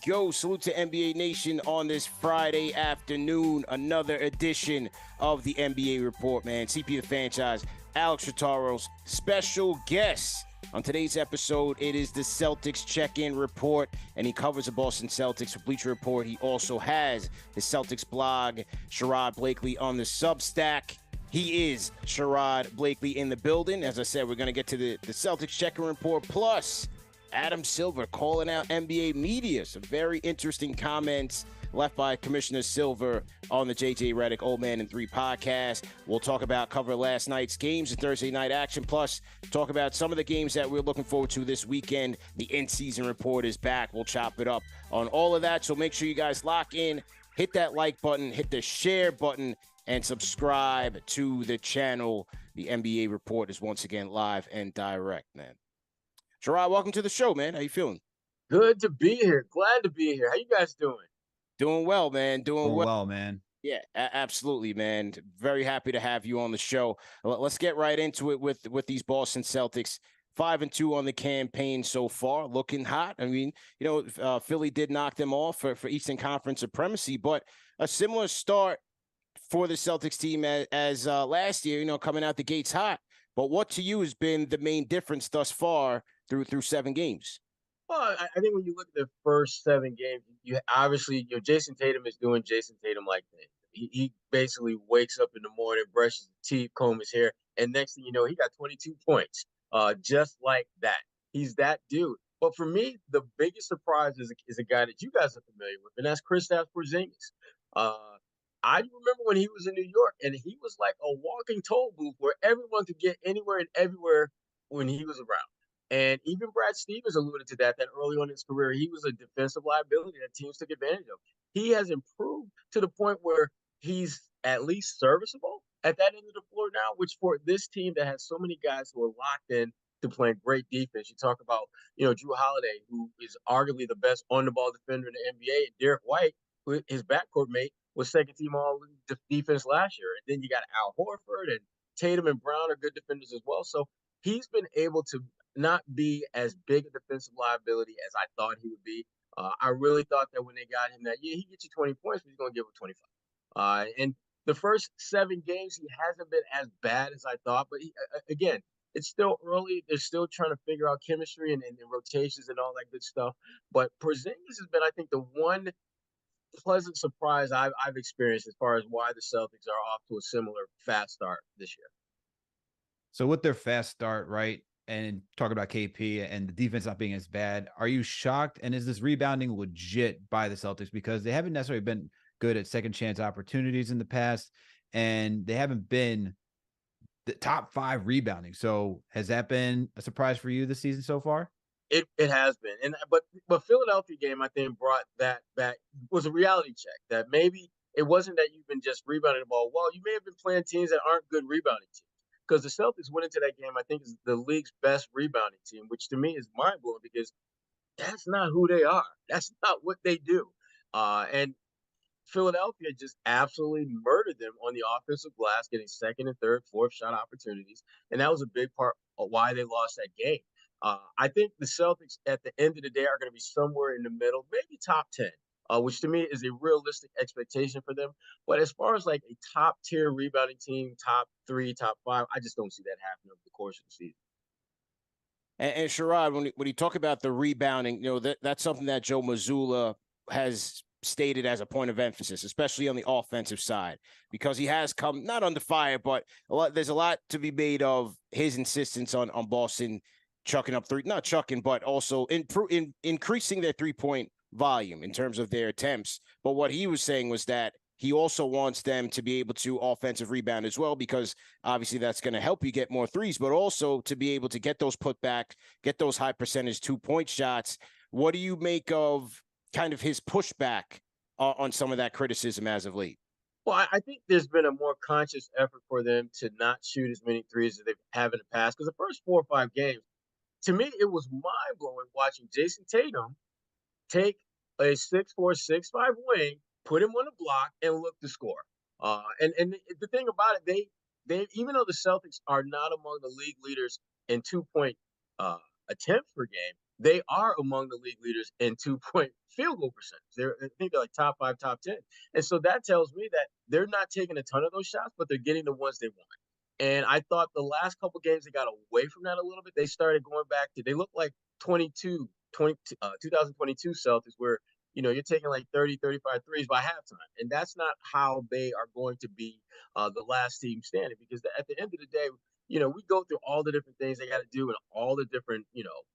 Go. Salute to NBA Nation on this Friday afternoon. Another edition of the NBA Report, man. CP the franchise, Alex Rotaro's special guest. On today's episode, it is the Celtics check-in report, and he covers the Boston Celtics for Bleacher Report. He also has his Celtics blog, Sherrod Blakely, on the Substack. He is Sherrod Blakely in the building. As I said, we're going to get to the Celtics check-in report, plus Adam Silver calling out NBA media. Some very interesting comments left by Commissioner Silver on the JJ Redick Old Man in 3 podcast. We'll talk about cover last night's games and Thursday night action, plus talk about some of the games that we're looking forward to this weekend. The in-season report is back. We'll chop it up on all of that. So make sure you guys lock in, hit that like button, hit the share button, and subscribe to the channel. The NBA Report is once again live and direct, man. Sherrod, welcome to the show, man. How you feeling? Good to be here. Glad to be here. How you guys doing? Doing well, man. Doing well, man. Yeah, absolutely, man. Very happy to have you on the show. Let's get right into it with these Boston Celtics. 5-2 on the campaign so far, looking hot. I mean, Philly did knock them off for Eastern Conference supremacy, but a similar start for the Celtics team as last year, coming out the gates hot. But what to you has been the main difference thus far through 7 games? Well, I think when you look at the first 7 games, you obviously, Jason Tatum is doing Jason Tatum-like things. He basically wakes up in the morning, brushes his teeth, combs his hair, and next thing you know, he got 22 points, just like that. He's that dude. But for me, the biggest surprise is a guy that you guys are familiar with, and that's Kristaps Porzingis. I remember when he was in New York, and he was like a walking toll booth where everyone could get anywhere and everywhere when he was around. And even Brad Stevens alluded to that early on in his career, he was a defensive liability that teams took advantage of. He has improved to the point where he's at least serviceable at that end of the floor now, which for this team that has so many guys who are locked in to playing great defense. You talk about, Drew Holiday, who is arguably the best on-the-ball defender in the NBA, and Derek White, who his backcourt mate, was second team all defense last year. And then you got Al Horford, and Tatum and Brown are good defenders as well. So he's been able to not be as big a defensive liability as I thought he would be. I really thought that when they got him that year, he gets you 20 points, but he's going to give him 25. And the first 7 games, he hasn't been as bad as I thought. But again, it's still early. They're still trying to figure out chemistry and rotations and all that good stuff. But Porzingis has been, I think, the one pleasant surprise I've experienced as far as why the Celtics are off to a similar fast start this year. So with their fast start, right, and talk about KP and the defense not being as bad, are you shocked? And is this rebounding legit by the Celtics? Because they haven't necessarily been good at second chance opportunities in the past, and they haven't been the top 5 rebounding. So has that been a surprise for you this season so far? It has been, but Philadelphia game I think brought that back. Was a reality check that maybe it wasn't that you've been just rebounding the ball well. You may have been playing teams that aren't good rebounding teams, because the Celtics went into that game I think is the league's best rebounding team, which to me is mind blowing because that's not who they are. That's not what they do. And Philadelphia just absolutely murdered them on the offensive glass, getting second and third, fourth shot opportunities, and that was a big part of why they lost that game. I think the Celtics at the end of the day are going to be somewhere in the middle, maybe top 10, which to me is a realistic expectation for them. But as far as like a top tier rebounding team, top 3, top 5, I just don't see that happening over the course of the season. And Sherrod, when you talk about the rebounding, that's something that Joe Mazzulla has stated as a point of emphasis, especially on the offensive side, because he has come not under fire, but there's a lot to be made of his insistence on Boston chucking up not chucking, but also increasing their 3-point volume in terms of their attempts. But what he was saying was that he also wants them to be able to offensive rebound as well, because obviously that's going to help you get more threes, but also to be able to get those putback, get those high percentage 2-point shots. What do you make of kind of his pushback on some of that criticism as of late? Well, I think there's been a more conscious effort for them to not shoot as many threes as they have in the past, because the first 4 or 5 games, to me, it was mind-blowing watching Jason Tatum take a 6'4", 6'5" wing, put him on the block, and look to score. And the thing about it, they even though the Celtics are not among the league leaders in 2-point attempts per game, they are among the league leaders in 2-point field goal percentage. I think they're like top 5, top 10. And so that tells me that they're not taking a ton of those shots, but they're getting the ones they want. And I thought the last couple games they got away from that a little bit. They started going back to, they look like 2022 Celtics, where you're taking like 30, 35 threes by halftime. And that's not how they are going to be the last team standing, because at the end of the day, we go through all the different things they got to do and all the different,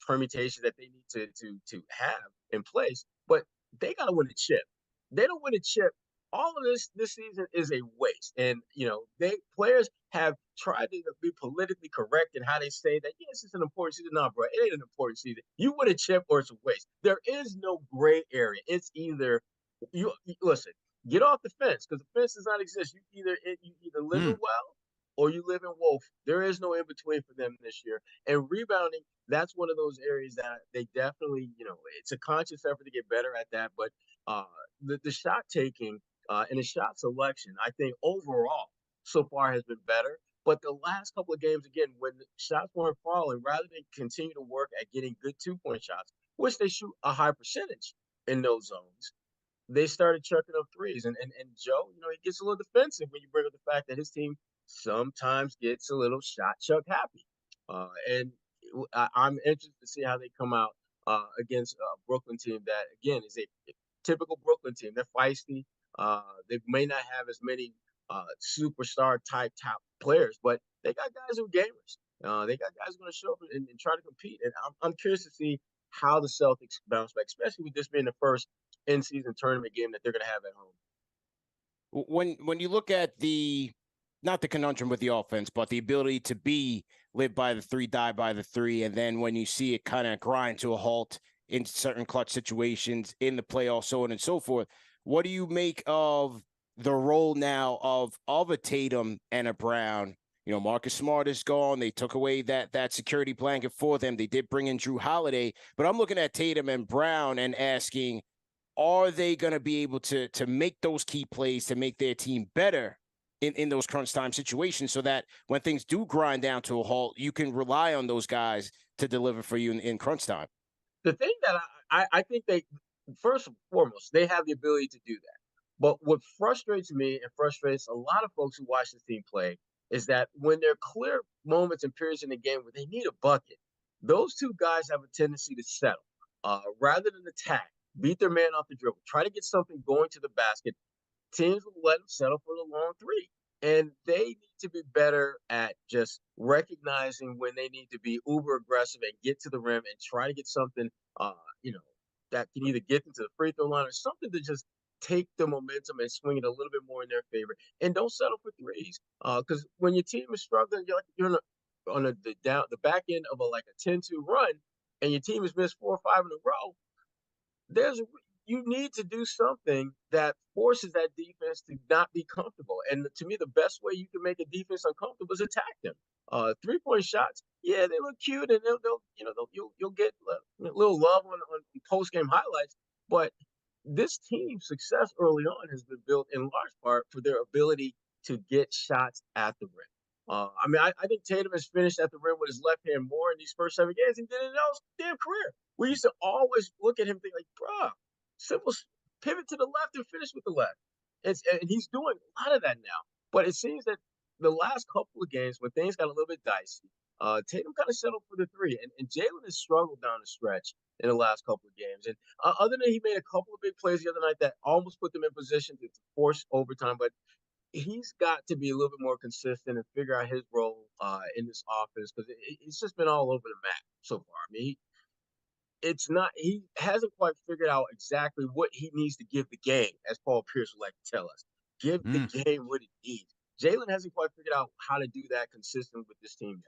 permutations that they need to have in place. But they got to win a chip. They don't win a chip. All of this season is a waste. And, players have tried to be politically correct in how they say that, yes, it's an important season. No, bro, it ain't an important season. You win a chip or it's a waste. There is no gray area. It's either you listen, get off the fence, because the fence does not exist. You either live in well or you live in woeful. There is no in between for them this year. And rebounding, that's one of those areas that they definitely, it's a conscious effort to get better at that. But the shot taking and the shot selection, I think overall so far has been better. But the last couple of games, again, when the shots weren't falling, rather than continue to work at getting good 2-point shots, which they shoot a high percentage in those zones, they started chucking up threes. And Joe, he gets a little defensive when you bring up the fact that his team sometimes gets a little shot chuck happy. And I'm interested to see how they come out against a Brooklyn team that, again, is a typical Brooklyn team. They're feisty. They may not have as many superstar type top players, but they got guys who are gamers. They got guys who are going to show up and try to compete. And I'm curious to see how the Celtics bounce back, especially with this being the first in-season tournament game that they're going to have at home. When you look at not the conundrum with the offense, but the ability to live by the three, die by the three, and then when you see it kind of grind to a halt in certain clutch situations in the playoffs, so on and so forth, what do you make of the role now of a Tatum and a Brown? Marcus Smart is gone. They took away that security blanket for them. They did bring in Drew Holiday, but I'm looking at Tatum and Brown and asking, are they going to be able to make those key plays to make their team better in those crunch time situations, so that when things do grind down to a halt, you can rely on those guys to deliver for you in crunch time? The thing that I think they, first and foremost, they have the ability to do that. But what frustrates me and frustrates a lot of folks who watch this team play is that when there are clear moments and periods in the game where they need a bucket, those two guys have a tendency to settle rather than attack, beat their man off the dribble, try to get something going to the basket. Teams will let them settle for the long three. And they need to be better at just recognizing when they need to be uber aggressive and get to the rim and try to get something, that can either get them to the free throw line or something to just take the momentum and swing it a little bit more in their favor. And don't settle for threes. Because when your team is struggling, you're on the back end of a 10-2 run, and your team has missed 4 or 5 in a row, you need to do something that forces that defense to not be comfortable. And to me, the best way you can make a defense uncomfortable is attack them. 3-point shots, yeah, they look cute, and you'll get a little love on post game highlights. But this team's success early on has been built in large part for their ability to get shots at the rim. I think Tatum has finished at the rim with his left hand more in these first 7 games than he did in his damn career. We used to always look at him and think bruh, simple pivot to the left and finish with the left. And he's doing a lot of that now. But it seems that the last couple of games, when things got a little bit dicey, Tatum kind of settled for the three. And Jalen has struggled down the stretch in the last couple of games. And other than he made a couple of big plays the other night that almost put them in position to force overtime, but he's got to be a little bit more consistent and figure out his role in this offense, because it's just been all over the map so far. He hasn't quite figured out exactly what he needs to give the game, as Paul Pierce would like to tell us. Give the game what it needs. Jalen hasn't quite figured out how to do that consistent with this team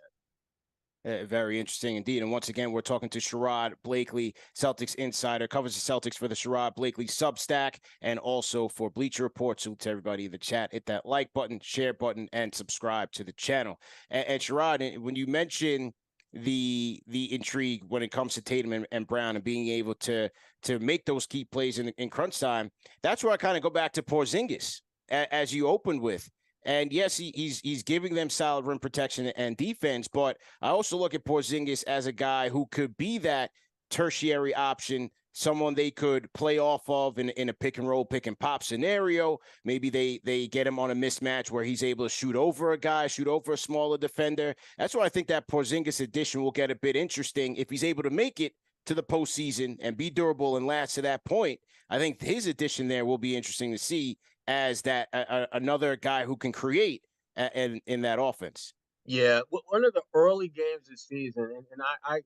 yet. Very interesting indeed. And once again, we're talking to Sherrod Blakely, Celtics insider, covers the Celtics for the Sherrod Blakely Substack and also for Bleacher Report. So to everybody in the chat, hit that like button, share button, and subscribe to the channel. And Sherrod, when you mention the intrigue when it comes to Tatum and Brown and being able to make those key plays in crunch time, that's where I kind of go back to Porzingis, as you opened with. And yes, he's giving them solid rim protection and defense, but I also look at Porzingis as a guy who could be that tertiary option, someone they could play off of in a pick and roll, pick and pop scenario. Maybe they get him on a mismatch where he's able to shoot over a guy, shoot over a smaller defender. That's why I think that Porzingis addition will get a bit interesting if he's able to make it to the postseason and be durable and last to that point. I think his addition there will be interesting to see as that another guy who can create in that offense. Yeah, one of the early games this season, and I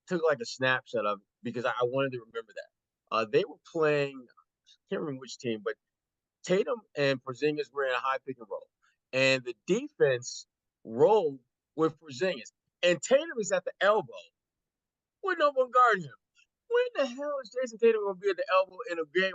took like a snapshot of it because I wanted to remember that. They were playing, I can't remember which team, but Tatum and Porzingis were in a high pick and roll, and the defense rolled with Porzingis, and Tatum is at the elbow with no one guarding him. When the hell is Jason Tatum going to be at the elbow in a game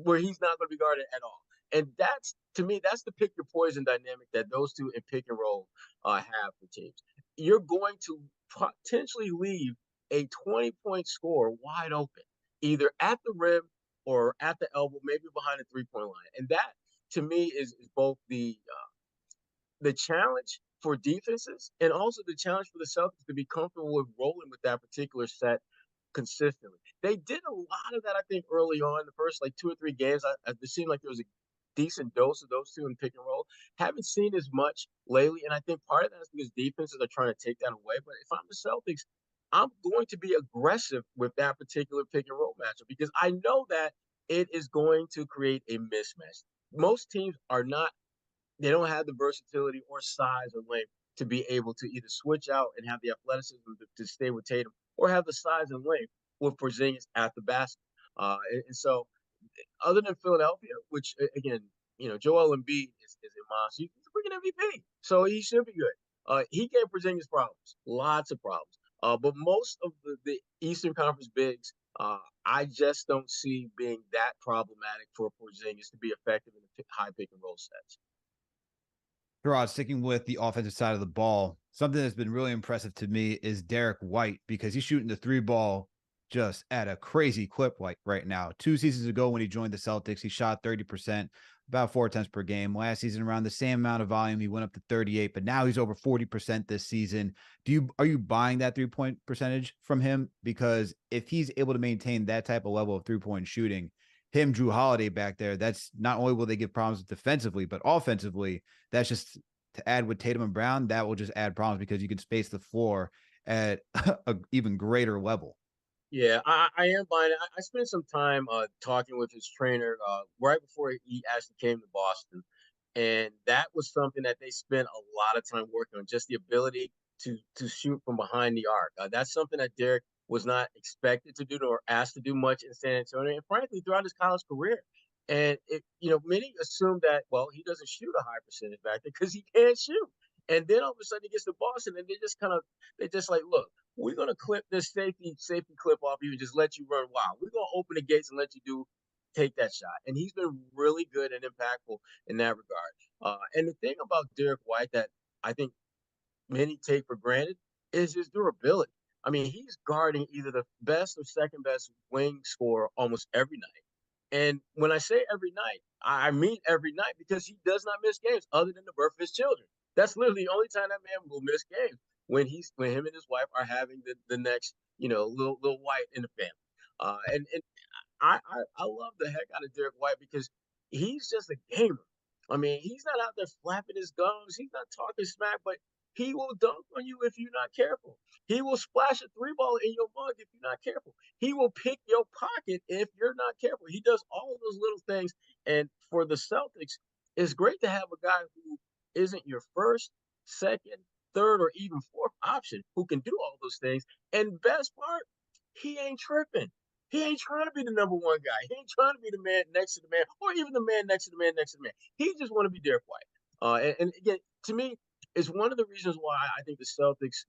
where he's not going to be guarded at all? And that's, to me, that's the pick your poison dynamic that those two in pick and roll have for teams. You're going to potentially leave a 20-point score wide open, either at the rim or at the elbow, maybe behind the three-point line. And that, to me, is both the challenge for defenses and also the challenge for the Celtics to be comfortable with rolling with that particular set consistently. They did a lot of that, I think, early on. The first like 2 or 3 games, it seemed like there was a decent dose of those two in pick and roll. Haven't seen as much lately, and I think part of that is because defenses are trying to take that away. But if I'm the Celtics, I'm going to be aggressive with that particular pick and roll matchup because I know that it is going to create a mismatch. Most teams are not, they don't have the versatility or size or length to be able to either switch out and have the athleticism to stay with Tatum or have the size and length with Porzingis at the basket. And so, other than Philadelphia, which again, Joel Embiid is a monster. He's a freaking MVP, so he should be good. He gave Porzingis problems, lots of problems. But most of the Eastern Conference bigs, I just don't see being that problematic for Porzingis to be effective in the high pick and roll sets. Sherrod, sticking with the offensive side of the ball, something that's been really impressive to me is Derek White because he's shooting the 3-ball just at a crazy clip right now. 2 seasons ago when he joined the Celtics, he shot 30%, about 4 attempts per game. Last season, around the same amount of volume, he went up to 38, but now he's over 40% this season. Are you buying that 3-point percentage from him? Because if he's able to maintain that type of level of 3-point shooting, him, Drew Holiday back there, that's not only will they give problems defensively, but offensively, that's just to add with Tatum and Brown, that will just add problems because you can space the floor at an even greater level. Yeah, I am buying it. I spent some time talking with his trainer right before he actually came to Boston. And that was something that they spent a lot of time working on, just the ability to shoot from behind the arc. That's something that Derek was not expected to do or asked to do much in San Antonio, and frankly, throughout his college career. And many assume that, well, he doesn't shoot a high percentage back there because he can't shoot. And then all of a sudden he gets to Boston, and they just like, look, we're gonna clip this safety clip off you and just let you run wild. We're gonna open the gates and let you take that shot. And he's been really good and impactful in that regard. And the thing about Derek White that I think many take for granted is his durability. I mean, he's guarding either the best or second best wing scorer almost every night. And when I say every night, I mean every night because he does not miss games other than the birth of his children. That's literally the only time that man will miss games when him and his wife are having the next, little White in the family. And I love the heck out of Derek White because he's just a gamer. I mean, he's not out there flapping his gums. He's not talking smack, but he will dunk on you if you're not careful. He will splash a 3-ball in your mug if you're not careful. He will pick your pocket if you're not careful. He does all of those little things. And for the Celtics, it's great to have a guy who isn't your first, second, third, or even fourth option who can do all those things. And best part, he ain't tripping. He ain't trying to be the number one guy. He ain't trying to be the man next to the man, or even the man next to the man next to the man. He just want to be Derek White. And again, to me, it's one of the reasons why I think the Celtics,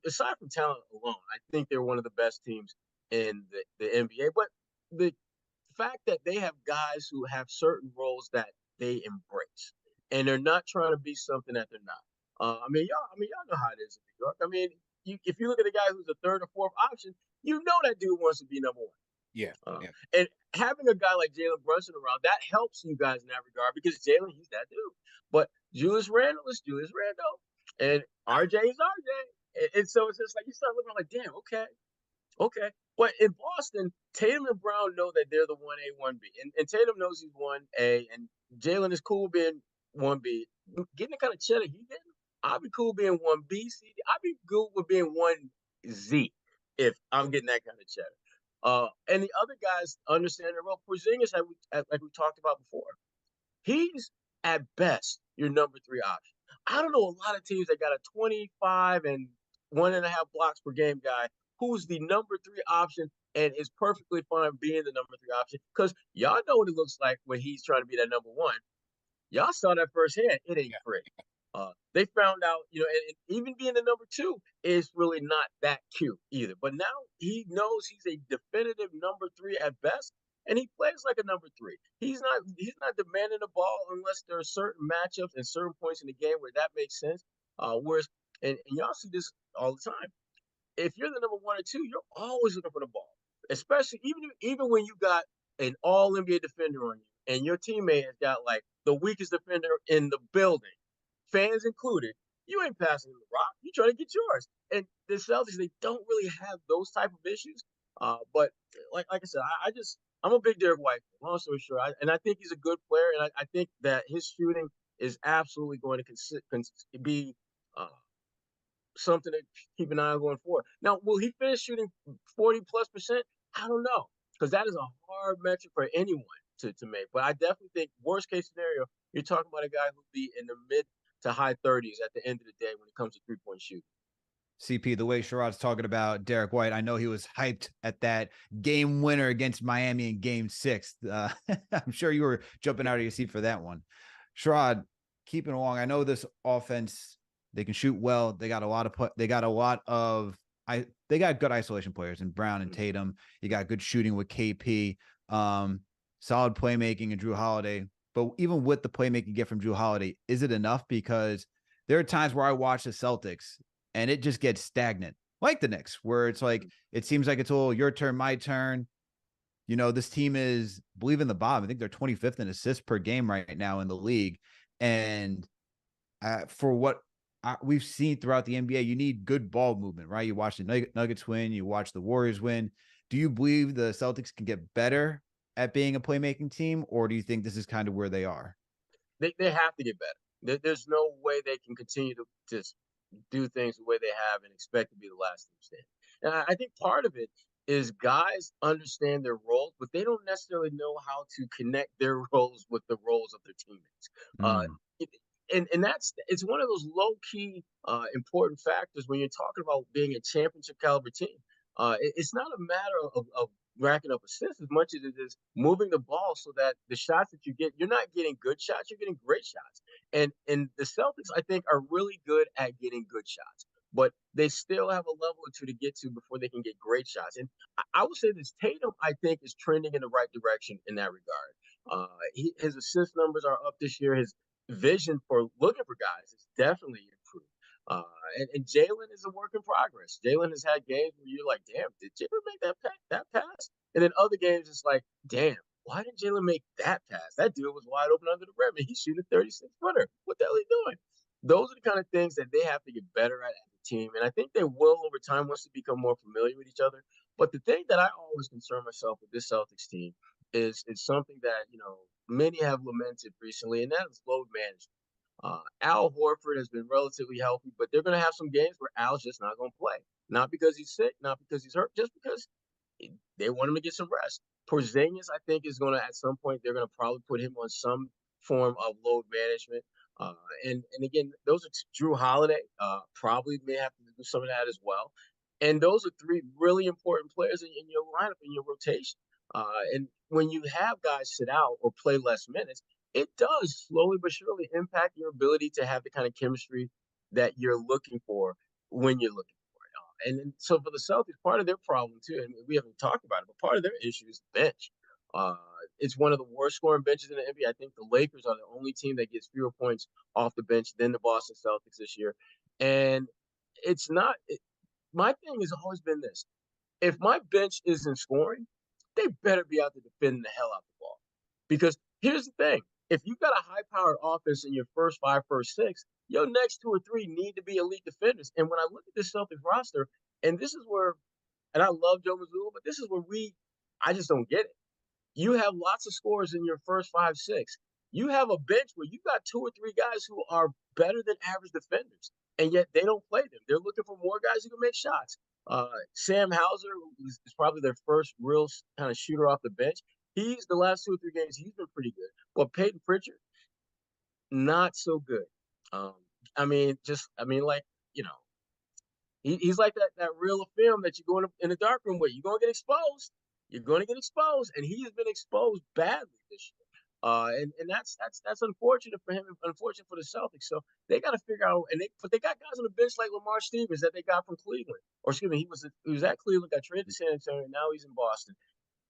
aside from talent alone, I think they're one of the best teams in the NBA. But the fact that they have guys who have certain roles that they embrace, and they're not trying to be something that they're not. Y'all know how it is in New York. I mean, if you look at a guy who's a third or fourth option, you know that dude wants to be number one. Yeah. And having a guy like Jalen Brunson around, that helps you guys in that regard because Jalen, he's that dude. But Julius Randle is Julius Randle, and RJ is RJ. And so it's just like you start looking like, damn, Okay. But in Boston, Tatum and Brown know that they're the 1A, 1B. And Tatum knows he's 1A, and Jalen is cool being 1B. Getting the kind of cheddar he getting, I'd be cool being 1B, C. I'd be good with being 1Z if I'm getting that kind of cheddar. And the other guys understand their role. Porzingis, like we talked about before, he's at best your number 3 option. I don't know a lot of teams that got a 25 and 1.5 blocks per game guy who's the number 3 option and is perfectly fine being the number 3 option because y'all know what it looks like when he's trying to be that number 1. Y'all saw that firsthand. It ain't pretty. They found out, and even being the number 2 is really not that cute either. But now he knows he's a definitive number 3 at best, and he plays like a number 3. He's not demanding the ball unless there are certain matchups and certain points in the game where that makes sense. Whereas, and y'all see this all the time. If you're the number 1 or 2, you're always looking for the ball, especially even when you got an All NBA defender on you, and your teammate has got like the weakest defender in the building, fans included. You ain't passing the rock. You trying to get yours. And the Celtics, they don't really have those type of issues. But like I said, I'm a big Derek White fan, long story short, and I think he's a good player, and I think that his shooting is absolutely going to be something to keep an eye on going forward. Now, will he finish shooting 40+%? I don't know, because that is a hard metric for anyone to make. But I definitely think worst case scenario, you're talking about a guy who'll be in the mid to high 30s at the end of the day when it comes to 3-point shooting. CP, the way Sherrod's talking about Derek White, I know he was hyped at that game winner against Miami in Game 6. I'm sure you were jumping out of your seat for that one. Sherrod, keeping along. I know this offense, they can shoot well. They got good isolation players in Brown and Tatum. You got good shooting with KP, solid playmaking and Drew Holiday. But even with the playmaking you get from Drew Holiday, is it enough? Because there are times where I watch the Celtics and it just gets stagnant, like the Knicks, where it's like, it seems like it's all your turn, my turn. This team is, believe in the Bob, I think they're 25th in assists per game right now in the league. And for what we've seen throughout the NBA, you need good ball movement, right? You watch the Nuggets win, you watch the Warriors win. Do you believe the Celtics can get better at being a playmaking team, or do you think this is kind of where they are? They have to get better. There's no way they can continue to just do things the way they have and expect to be the last team standing. And I think part of it is guys understand their roles, but they don't necessarily know how to connect their roles with the roles of their teammates. And it's one of those low key important factors when you're talking about being a championship caliber team. It's not a matter of racking up assists as much as it is moving the ball so that the shots that you get, you're not getting good shots, you're getting great shots. And the Celtics, I think, are really good at getting good shots, but they still have a level or two to get to before they can get great shots. And I would say this Tatum, I think, is trending in the right direction in that regard. His assist numbers are up this year. His vision for looking for guys is definitely improved. And Jalen is a work in progress. Jalen has had games where you're like, damn, did Jalen make that pass? And then other games, it's like, damn, why didn't Jalen make that pass? That dude was wide open under the rim, and he's shooting 36-footer. What the hell are he doing? Those are the kind of things that they have to get better at as a team. And I think they will over time once they become more familiar with each other. But the thing that I always concern myself with this Celtics team is something that, many have lamented recently, and that is load management. Al Horford has been relatively healthy, but they're going to have some games where Al's just not going to play. Not because he's sick, not because he's hurt, just because they want him to get some rest. Porzingis, I think, is going to, at some point, they're going to probably put him on some form of load management. And again, those are Drew Holiday, probably may have to do some of that as well. And those are 3 really important players in your lineup, in your rotation. And when you have guys sit out or play less minutes, it does slowly but surely impact your ability to have the kind of chemistry that you're looking for when you're looking for it. And so for the Celtics, part of their problem too, and we haven't talked about it, but part of their issue is the bench. It's one of the worst scoring benches in the NBA. I think the Lakers are the only team that gets fewer points off the bench than the Boston Celtics this year. And it's not my thing has always been this. If my bench isn't scoring, they better be out there defending the hell out the ball. Because here's the thing. If you've got a high-powered offense in your first 5, first 6, your next 2 or 3 need to be elite defenders. And when I look at this Celtics roster, and this is where and I love Joe Mazzulla, but this is where I just don't get it. You have lots of scores in your first 5, 6. You have a bench where you got 2 or 3 guys who are better than average defenders, and yet they don't play them. They're looking for more guys who can make shots. Sam Hauser is probably their first real kind of shooter off the bench. He's the last 2 or 3 games he's been pretty good, but Peyton Pritchard not so good. Um, like you know, he's like that reel of film that you go in the dark room with. You're gonna get exposed. You're gonna get exposed, and he has been exposed badly this year. And that's unfortunate for him, and unfortunate for the Celtics. So they got to figure out, but they got guys on the bench like Lamar Stevens that they got from Cleveland, or excuse me, he was at Cleveland, got traded to San Antonio, now he's in Boston.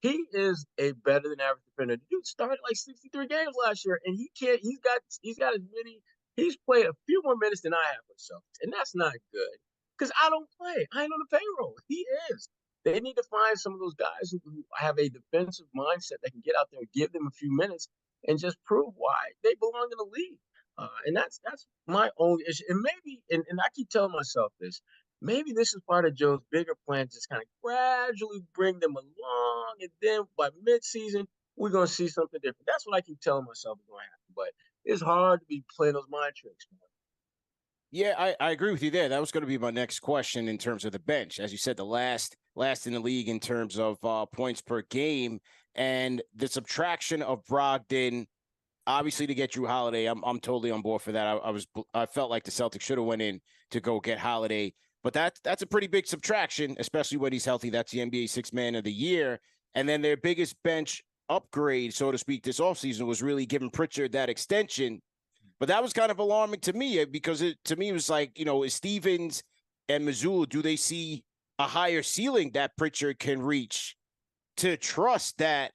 He is a better than average defender. The dude started like 63 games last year, and he's got as many. He's played a few more minutes than I have for the Celtics, and that's not good because I don't play. I ain't on the payroll. He is. They need to find some of those guys who have a defensive mindset that can get out there and give them a few minutes and just prove why they belong in the league. And that's my only issue. And maybe, and I keep telling myself this, maybe this is part of Joe's bigger plan, just kind of gradually bring them along, and then by midseason, we're gonna see something different. That's what I keep telling myself is gonna happen. But it's hard to be playing those mind tricks, man. Yeah, I agree with you there. That was going to be my next question in terms of the bench. As you said, the last in the league in terms of points per game, and the subtraction of Brogdon, obviously to get Drew Holiday. I'm totally on board for that. I felt like the Celtics should have went in to go get Holiday, but that's a pretty big subtraction, especially when he's healthy. That's the NBA Sixth Man of the Year, and then their biggest bench upgrade, so to speak, this offseason was really giving Pritchard that extension. But that was kind of alarming to me because to me it was like, is Stevens and Mazzulla, do they see a higher ceiling that Pritchard can reach to trust that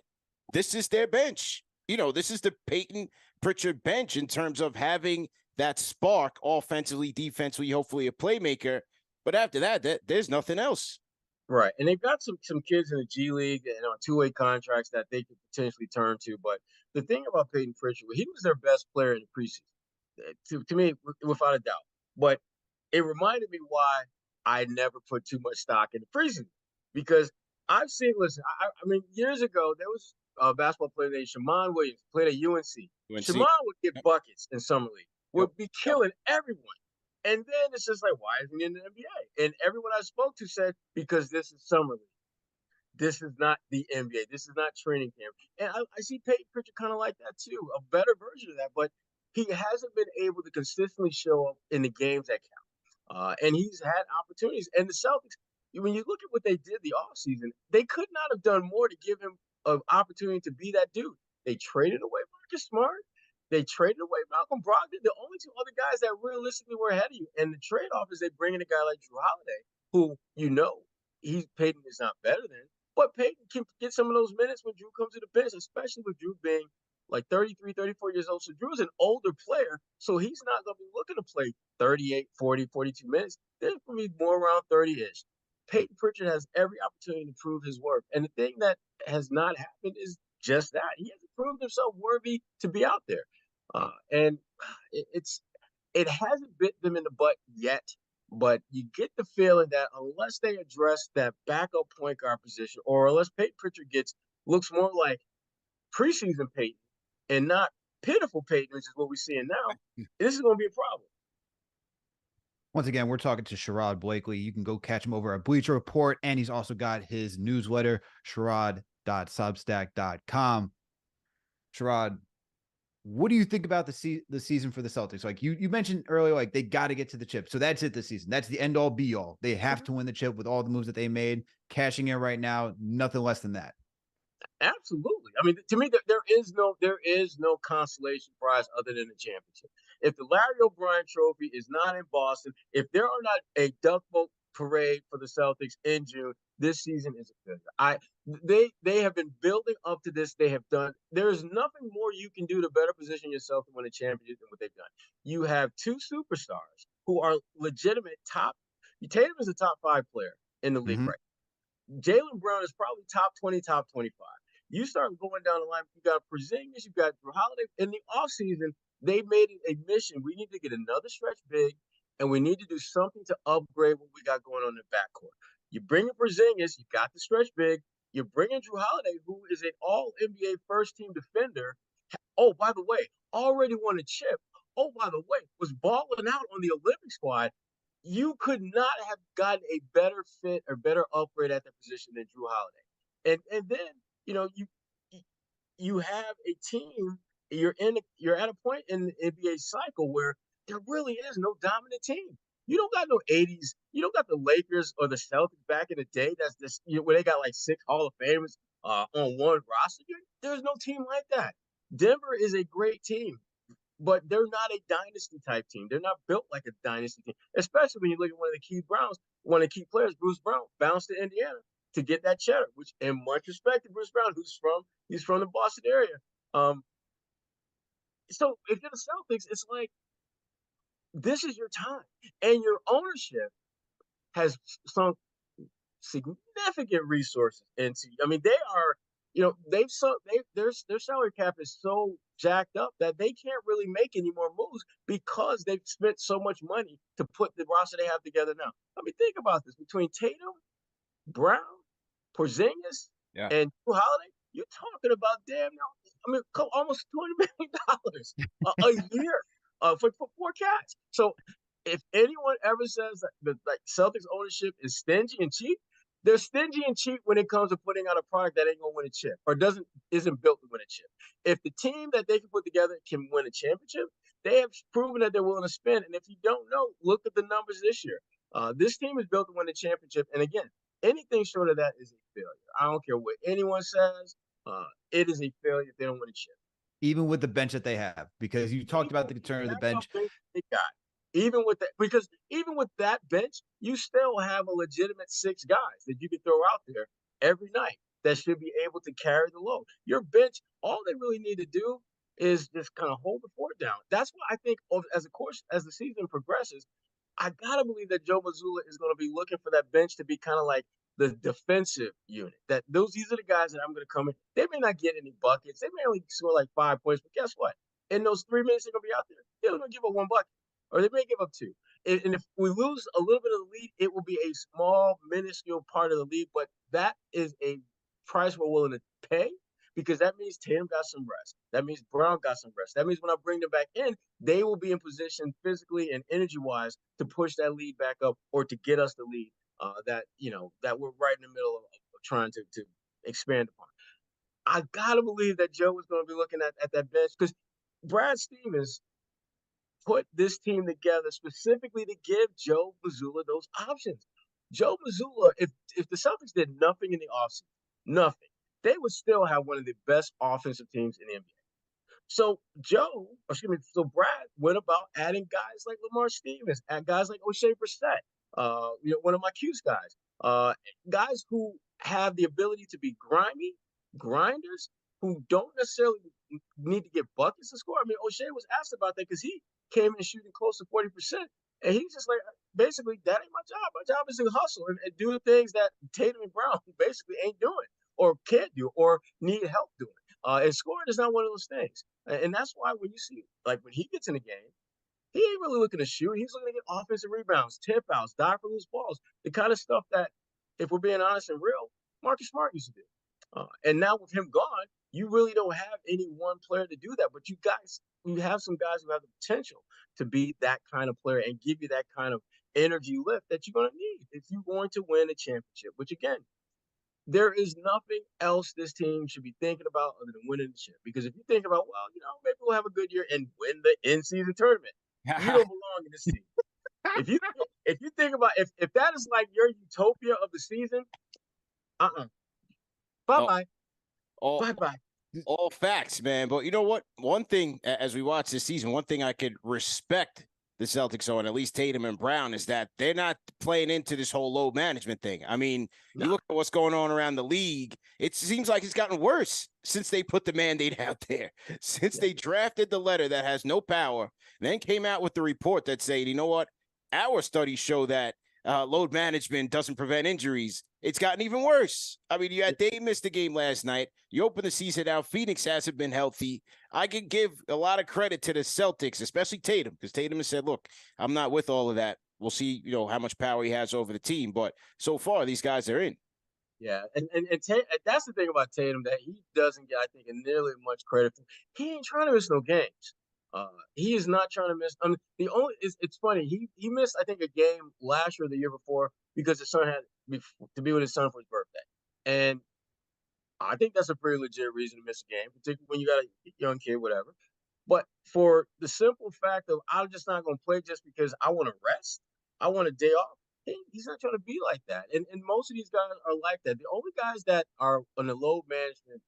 this is their bench? This is the Peyton Pritchard bench in terms of having that spark offensively, defensively, hopefully a playmaker. But after that, there's nothing else. Right, and they've got some kids in the G League and on 2-way contracts that they could potentially turn to. But the thing about Peyton Pritchard, he was their best player in the preseason. To me, without a doubt. But it reminded me why I never put too much stock in the preseason. Because I've seen, listen, I mean, years ago, there was a basketball player named Shammond Williams, played at UNC. Shammond would get buckets in Summer League, would be killing everyone. And then it's just like, why isn't he in the NBA? And everyone I spoke to said, because this is Summer League. This is not the NBA. This is not training camp. And I see Peyton Pritchard kind of like that too, a better version of that. But he hasn't been able to consistently show up in the games that count. And he's had opportunities. And the Celtics, when you look at what they did the offseason, they could not have done more to give him an opportunity to be that dude. They traded away Marcus Smart. They traded away Malcolm Brogdon, the only 2 other guys that realistically were ahead of you. And the trade-off is they bring in a guy like Drew Holiday, who Peyton is not better than. But Peyton can get some of those minutes when Drew comes to the bench, especially with Drew being like 33, 34 years old. So Drew's an older player, so he's not going to be looking to play 38, 40, 42 minutes. There's going to be more around 30-ish. Peyton Pritchard has every opportunity to prove his worth. And the thing that has not happened is just that. He hasn't proved himself worthy to be out there. And it hasn't bit them in the butt yet. But you get the feeling that unless they address that backup point guard position, or unless Peyton Pritchard looks more like preseason Peyton and not pitiful Peyton, which is what we're seeing now, this is going to be a problem. Once again, we're talking to Sherrod Blakely. You can go catch him over at Bleacher Report, and he's also got his newsletter, sherrod.substack.com. Sherrod, what do you think about the season for the Celtics? Like you mentioned earlier, like they got to get to the chip. So that's it this season. That's the end all be all. They have to win the chip with all the moves that they made. Cashing in right now, nothing less than that. Absolutely. I mean, to me, there is no consolation prize other than the championship. If the Larry O'Brien Trophy is not in Boston, if there are not a duck boat parade for the Celtics in June, this season is a failure. They have been building up to this. They have done. There is nothing more you can do to better position yourself to win a championship than what they've done. You have 2 superstars who are legitimate top. Tatum is a top 5 player in the league right now. Jaylen Brown is probably top 20, top 25. You start going down the line, you got Porzingis, you got Drew Holiday. In the offseason, they made it a mission. We need to get another stretch big, and we need to do something to upgrade what we got going on in the backcourt. You bring in Porzingis, you got the stretch big. You bring in Drew Holiday, who is an All-NBA first-team defender. Oh, by the way, already won a chip. Oh, by the way, was balling out on the Olympic squad. You could not have gotten a better fit or better upgrade at that position than Drew Holiday. And then, you know, you have a team, you're at a point in the NBA cycle where there really is no dominant team. You don't got no 80s. You don't got the Lakers or the Celtics back in the day. That's this, where they got like 6 Hall of Famers on one roster. There's no team like that. Denver is a great team, but they're not a dynasty type team. They're not built like a dynasty team, especially when you look at one of the key players, Bruce Brown, bounced to Indiana to get that cheddar, which in much respect to Bruce Brown, he's from the Boston area. So if you're the Celtics, it's like, this is your time, and your ownership has sunk significant resources into. I mean, they are, their salary cap is so jacked up that they can't really make any more moves because they've spent so much money to put the roster they have together now. I mean, think about this: between Tatum, Brown, Porzingis, and Drew Holiday, you're talking about almost $200 million a year for 4 cats. So if anyone ever says that like Celtics ownership is stingy and cheap, they're stingy and cheap when it comes to putting out a product that ain't gonna win a chip or isn't built to win a chip. If the team that they can put together can win a championship, they have proven that they're willing to spend. And if you don't know, look at the numbers this year. This team is built to win a championship. And again, anything short of that is a failure. I don't care what anyone says. It is a failure if they don't win a chip. Even with the bench that they have, because you talked about the concern of the bench. They got. Even with that, because even with that bench, you still have a legitimate 6 guys that you can throw out there every night that should be able to carry the load. Your bench, all they really need to do is just kind of hold the fort down. That's why I think as the season progresses, I gotta believe that Joe Mazzulla is going to be looking for that bench to be kind of like the defensive unit. These are the guys that I'm going to come in. They may not get any buckets. They may only score like 5 points, but guess what? In those 3 minutes they're going to be out there, they're going to give up 1 bucket, or they may give up 2. And if we lose a little bit of the lead, it will be a small, minuscule part of the lead, but that is a price we're willing to pay, because that means Tatum got some rest. That means Brown got some rest. That means when I bring them back in, they will be in position physically and energy-wise to push that lead back up or to get us the lead that we're right in the middle of trying to expand upon. I gotta believe that Joe is going to be looking at that bench, because Brad Stevens put this team together specifically to give Joe Mazzulla those options. Joe Mazzulla, if the Celtics did nothing in the offseason, nothing, they would still have one of the best offensive teams in the NBA. So Brad went about adding guys like Lamar Stevens, and guys like O'Shea Brissett, one of my Q's guys, guys who have the ability to be grinders, who don't necessarily need to get buckets to score. I mean, O'Shea was asked about that because he came in shooting close to 40%. And he's just like, basically, that ain't my job. My job is to hustle and do the things that Tatum and Brown basically ain't doing or can't do or need help doing. And scoring is not one of those things. And that's why when you see, like, when he gets in the game, he ain't really looking to shoot. He's looking to get offensive rebounds, tip outs, dive for loose balls, the kind of stuff that, if we're being honest and real, Marcus Smart used to do. And now with him gone, you really don't have any one player to do that. But you have some guys who have the potential to be that kind of player and give you that kind of energy lift that you're going to need if you're going to win a championship, which, again, there is nothing else this team should be thinking about other than winning the chip. Because if you think about, maybe we'll have a good year and win the in-season tournament, you don't belong in this team. If you think about if that is like your utopia of the season, bye-bye. Bye-bye. All facts, man. But you know what? One thing, as we watch this season, one thing I could respect the Celtics on, at least Tatum and Brown, is that they're not playing into this whole load management thing. I mean, you look at what's going on around the league, it seems like it's gotten worse since they put the mandate out there, since they drafted the letter that has no power, then came out with the report that said, you know what? Our studies show that load management doesn't prevent injuries. It's gotten even worse. I mean, Dave missed the game last night. You open the season out. Phoenix hasn't been healthy. I could give a lot of credit to the Celtics, especially Tatum, because Tatum has said, look, I'm not with all of that. we'll see, how much power he has over the team. But so far, these guys are in. Yeah, and that's the thing about Tatum that he doesn't get, I think, nearly much credit for. He ain't trying to miss no games. He is not trying to miss. I mean, it's funny. He missed, I think, a game last year or the year before because his son had to be with his son for his birthday, and I think that's a pretty legit reason to miss a game, particularly when you got a young kid, whatever. But for the simple fact of I'm just not going to play just because I want to rest, I want a day off. He's not trying to be like that. And most of these guys are like that. The only guys that are on the load management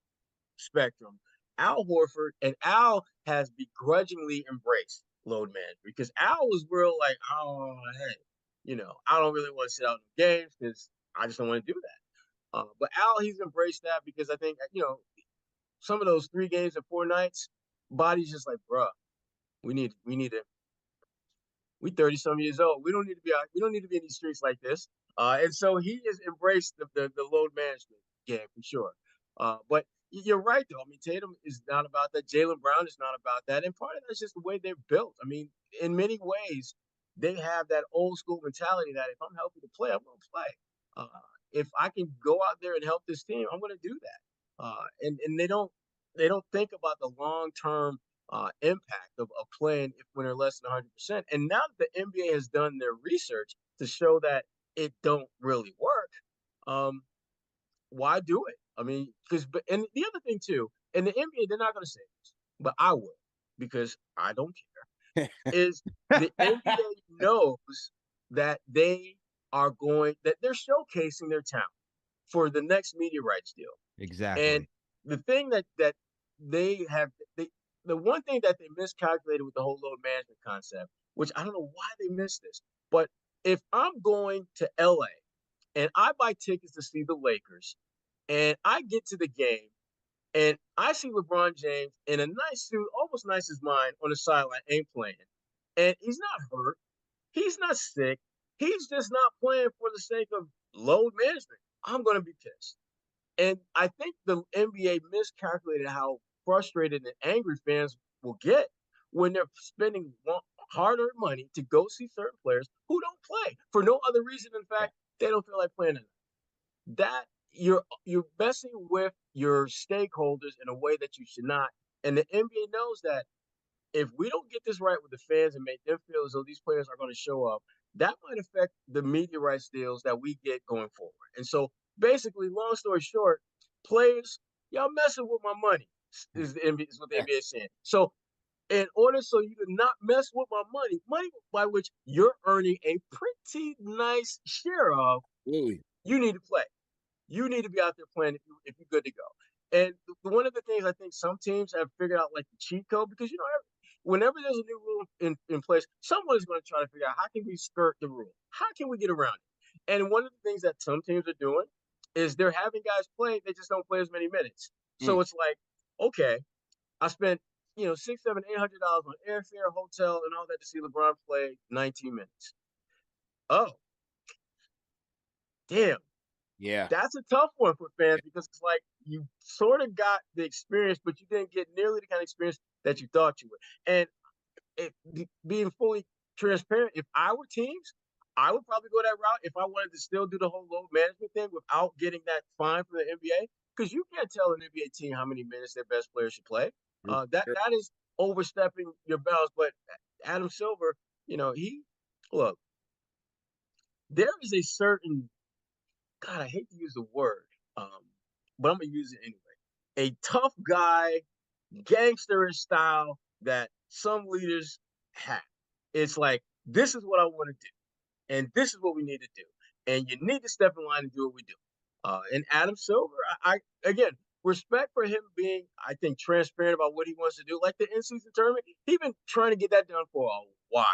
spectrum, Al Horford, and Al has begrudgingly embraced load management because Al was real like, oh, hey, I don't really want to sit out in the games because I just don't want to do that. But Al, he's embraced that because I think, some of those 3 games and 4 nights, body's just like, bruh, we need to we 30 some years old. We don't need to be out, we don't need to be in these streets like this. And so he has embraced the load management game for sure. But you're right though. I mean, Tatum is not about that. Jaylen Brown is not about that. And part of that's just the way they're built. I mean, in many ways, they have that old school mentality that if I'm healthy to play, I'm going to play. If I can go out there and help this team, I'm going to do that. And they don't think about the long term impact of playing when they're less than 100%. And now that the NBA has done their research to show that it don't really work, why do it? I mean, and the other thing too, in the NBA, they're not going to say this, but I will because I don't care. Is the NBA knows that that they're showcasing their talent for the next media rights deal. Exactly. And the thing that they have, the one thing that they miscalculated with the whole load management concept, which I don't know why they missed this, but if I'm going to LA and I buy tickets to see the Lakers and I get to the game and I see LeBron James in a nice suit, almost nice as mine, on the sideline, ain't playing, and he's not hurt, he's not sick, he's just not playing for the sake of load management, I'm going to be pissed. And I think the NBA miscalculated how frustrated and angry fans will get when they're spending hard-earned money to go see certain players who don't play for no other reason than the fact they don't feel like playing. That you're messing with your stakeholders in a way that you should not. And the NBA knows that if we don't get this right with the fans and make them feel as though these players are going to show up, that might affect the media rights deals that we get going forward. And so basically, long story short, players, y'all messing with my money is what the NBA is saying. So in order so you to not mess with my money by which you're earning a pretty nice share of, Really? you need to play. You need to be out there playing if you're good to go. And one of the things I think some teams have figured out, like the cheat code, because whenever there's a new rule in place, someone is going to try to figure out how can we skirt the rule, how can we get around it. And one of the things that some teams are doing is they're having guys play, they just don't play as many minutes. So it's like, okay, I spent $600, $700, $800 on airfare, hotel, and all that to see LeBron play 19 minutes. Oh, damn. Yeah. That's a tough one for fans because it's like you sort of got the experience, but you didn't get nearly the kind of experience that you thought you would. And being fully transparent, if I were teams, I would probably go that route if I wanted to still do the whole load management thing without getting that fine from the NBA. Because you can't tell an NBA team how many minutes their best player should play. That is overstepping your bounds. But Adam Silver, look, there is a certain, God, I hate to use the word, but I'm gonna use it anyway. A tough guy, gangsterish style that some leaders have. It's like, this is what I want to do, and this is what we need to do, and you need to step in line and do what we do. And Adam Silver, I again respect for him being, I think, transparent about what he wants to do. Like the in-season tournament, he's been trying to get that done for a while,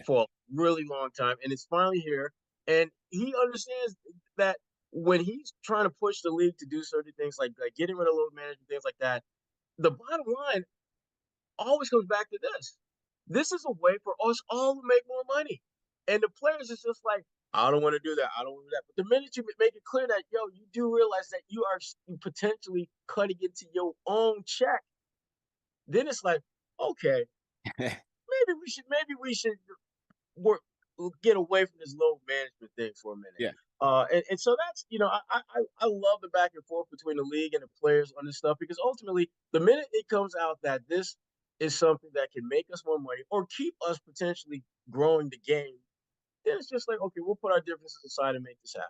for a really long time, and it's finally here. And he understands that when he's trying to push the league to do certain things like getting rid of load management, things like that, the bottom line always comes back to this. This is a way for us all to make more money. And the players is just like, I don't want to do that. I don't want to do that. But the minute you make it clear that, you do realize that you are potentially cutting into your own check, then it's like, okay, maybe we should work. get away from this load management thing for a minute. Yeah. And so that's, I love the back and forth between the league and the players on this stuff, because ultimately the minute it comes out that this is something that can make us more money or keep us potentially growing the game, then it's just like, okay, we'll put our differences aside and make this happen.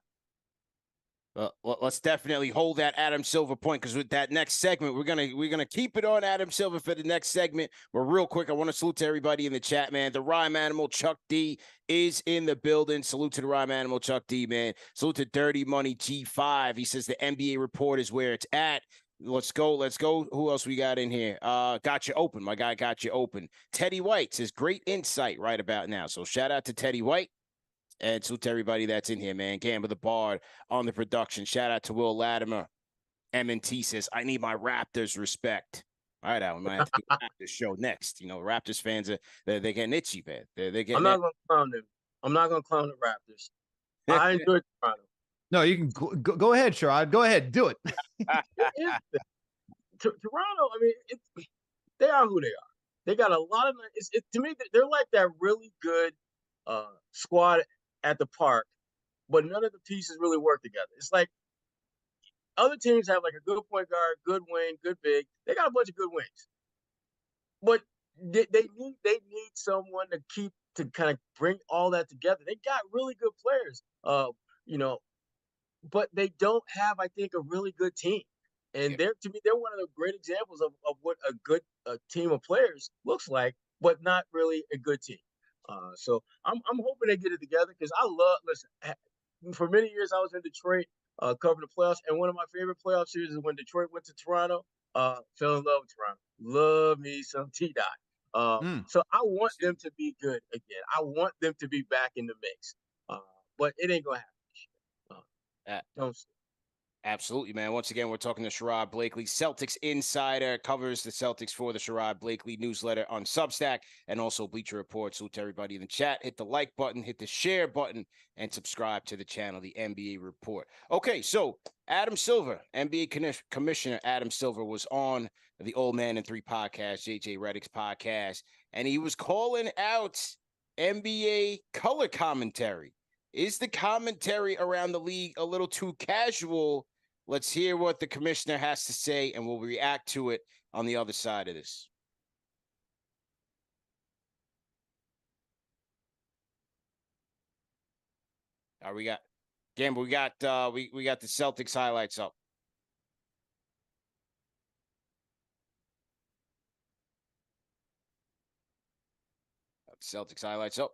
Well, let's definitely hold that Adam Silver point, because with that next segment, we're gonna keep it on Adam Silver for the next segment. But real quick, I want to salute to everybody in the chat, man. The Rhyme Animal Chuck D is in the building. Salute to the Rhyme Animal Chuck D, man. Salute to Dirty Money G5. He says the NBA report is where it's at. Let's go. Who else we got in here? Got you open. My guy got you open. Teddy White says great insight right about now. So shout out to Teddy White. And salute to everybody that's in here, man. Gamba the Bard on the production. Shout out to Will Latimer. M&T says, I need my Raptors respect. All right, Alan, we might have to do a Raptors show next. Raptors fans, they're getting itchy, man. They're getting I'm not going to clown them. I'm not going to clown the Raptors. I enjoy Toronto. No, you can go ahead, Sherrod. Go ahead. Do it. Toronto, I mean, they are who they are. They got a lot of – to me, they're like that really good squad at the park, but none of the pieces really work together. It's like other teams have like a good point guard, good wing, good big. They got a bunch of good wings, but they need someone to kind of bring all that together. They got really good players, but they don't have, I think, a really good team. And to me, they're one of the great examples of what a good team of players looks like, but not really a good team. So I'm hoping they get it together, because listen, for many years I was in Detroit covering the playoffs, and one of my favorite playoff series is when Detroit went to Toronto. Fell in love with Toronto. Love me some T-Dot. So I want them to be good again. I want them to be back in the mix. But it ain't going to happen. Don't see. Absolutely, man. Once again, we're talking to Sherrod Blakely, Celtics insider, covers the Celtics for the Sherrod Blakely newsletter on Substack and also Bleacher Report. So to everybody in the chat, hit the like button, hit the share button, and subscribe to the channel, the NBA Report. Okay, so Adam Silver, NBA Commissioner Adam Silver, was on the Old Man and Three podcast, JJ Redick's podcast, and he was calling out NBA color commentary. Is the commentary around the league a little too casual? Let's hear what the commissioner has to say, and we'll react to it on the other side of this. All right, we got the Celtics highlights up. Celtics highlights up.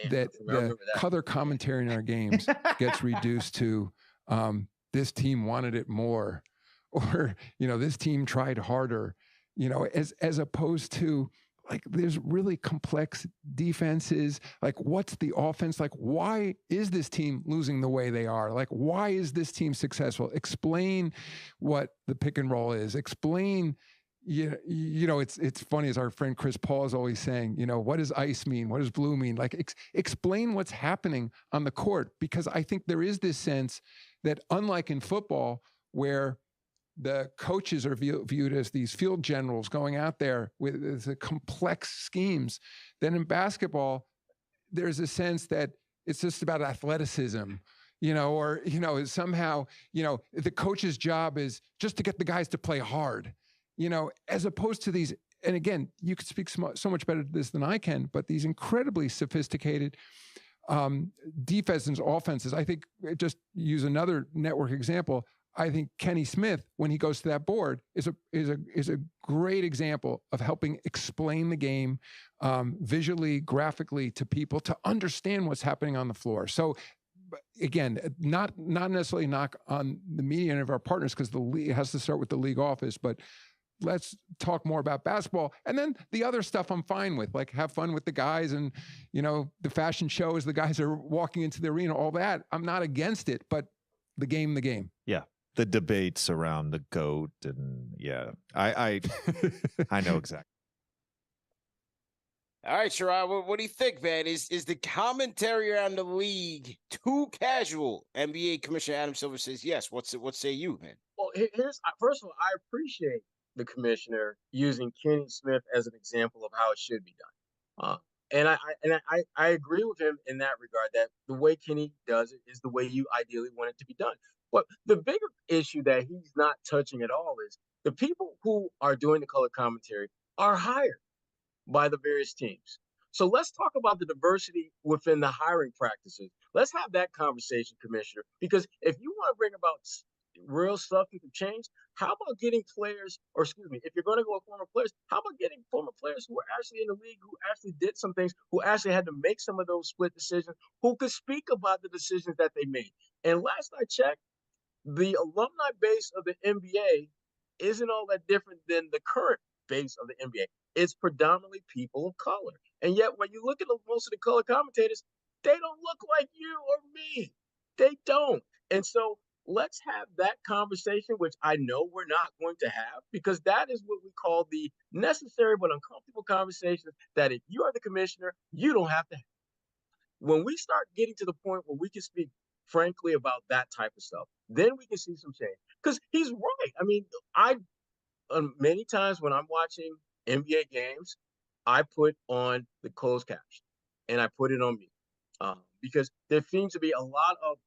That the color commentary in our games gets reduced to this team wanted it more, or this team tried harder, as opposed to like there's really complex defenses. Like, what's the offense? Like, why is this team losing the way they are? Like, why is this team successful? Explain what the pick and roll is. Explain. It's funny, as our friend Chris Paul is always saying, what does ice mean? What does blue mean? Like, explain what's happening on the court, because I think there is this sense that, unlike in football, where the coaches are viewed as these field generals going out there with the complex schemes, then in basketball, there's a sense that it's just about athleticism. Somehow, the coach's job is just to get the guys to play hard. As opposed to these, and again, you could speak so much better to this than I can, but these incredibly sophisticated defenses, offenses. I think, just use another network example, I think Kenny Smith, when he goes to that board, is a great example of helping explain the game visually, graphically to people to understand what's happening on the floor. So, again, not necessarily knock on the media and of our partners, because the league has to start with the league office, but let's talk more about basketball. And then the other stuff I'm fine with, like have fun with the guys and, the fashion show as the guys are walking into the arena, all that. I'm not against it, but the game. Yeah. The debates around the GOAT and I know exactly. All right, Sherrod, what do you think, man? Is the commentary around the league too casual? NBA Commissioner Adam Silver says yes. What say you, man? Well, first of all, I appreciate the commissioner using Kenny Smith as an example of how it should be done. And I agree with him in that regard, that the way Kenny does it is the way you ideally want it to be done. But the bigger issue that he's not touching at all is the people who are doing the color commentary are hired by the various teams. So let's talk about the diversity within the hiring practices. Let's have that conversation, Commissioner, because if you want to bring about real substantive change, how about getting players, or excuse me, if you're going to go with former players, how about getting former players who are actually in the league, who actually did some things, who actually had to make some of those split decisions, who could speak about the decisions that they made. And last I checked, the alumni base of the NBA isn't all that different than the current base of the NBA. It's predominantly people of color. And yet, when you look at most of the color commentators, they don't look like you or me. They don't. And so let's have that conversation, which I know we're not going to have, because that is what we call the necessary but uncomfortable conversations that if you are the commissioner, you don't have to have. When we start getting to the point where we can speak frankly about that type of stuff, then we can see some change. Because he's right. I mean, many times when I'm watching NBA games, I put on the closed caption and I put it on mute because there seems to be a lot of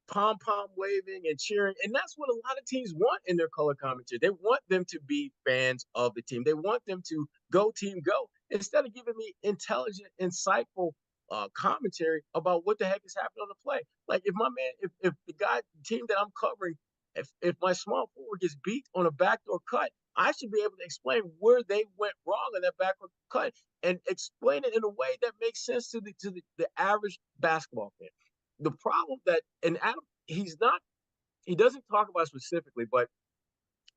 pom-pom waving and cheering, and that's what a lot of teams want in their color commentary. They want them to be fans of the team. They want them to go team go, instead of giving me intelligent, insightful commentary about what the heck is happening on the play. Like if my man, if the team that I'm covering, if my small forward gets beat on a backdoor cut, I should be able to explain where they went wrong in that backdoor cut and explain it in a way that makes sense to the average basketball fan. The problem that, and Adam, he doesn't talk about specifically, but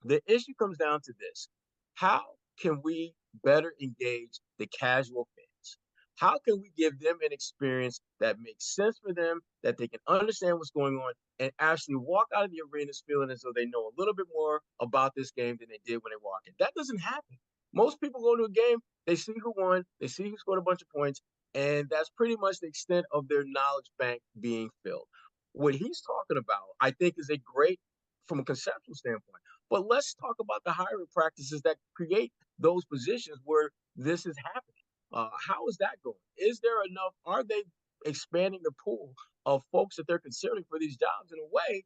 the issue comes down to this: how can we better engage the casual fans? How can we give them an experience that makes sense for them, that they can understand what's going on, and actually walk out of the arenas feeling as though they know a little bit more about this game than they did when they walked in? That doesn't happen. Most people go to a game, they see who won, they see who scored a bunch of points, and that's pretty much the extent of their knowledge bank being filled. What he's talking about, I think, is a great from a conceptual standpoint. But let's talk about the hiring practices that create those positions where this is happening. How is that going? Is there enough? Are they expanding the pool of folks that they're considering for these jobs in a way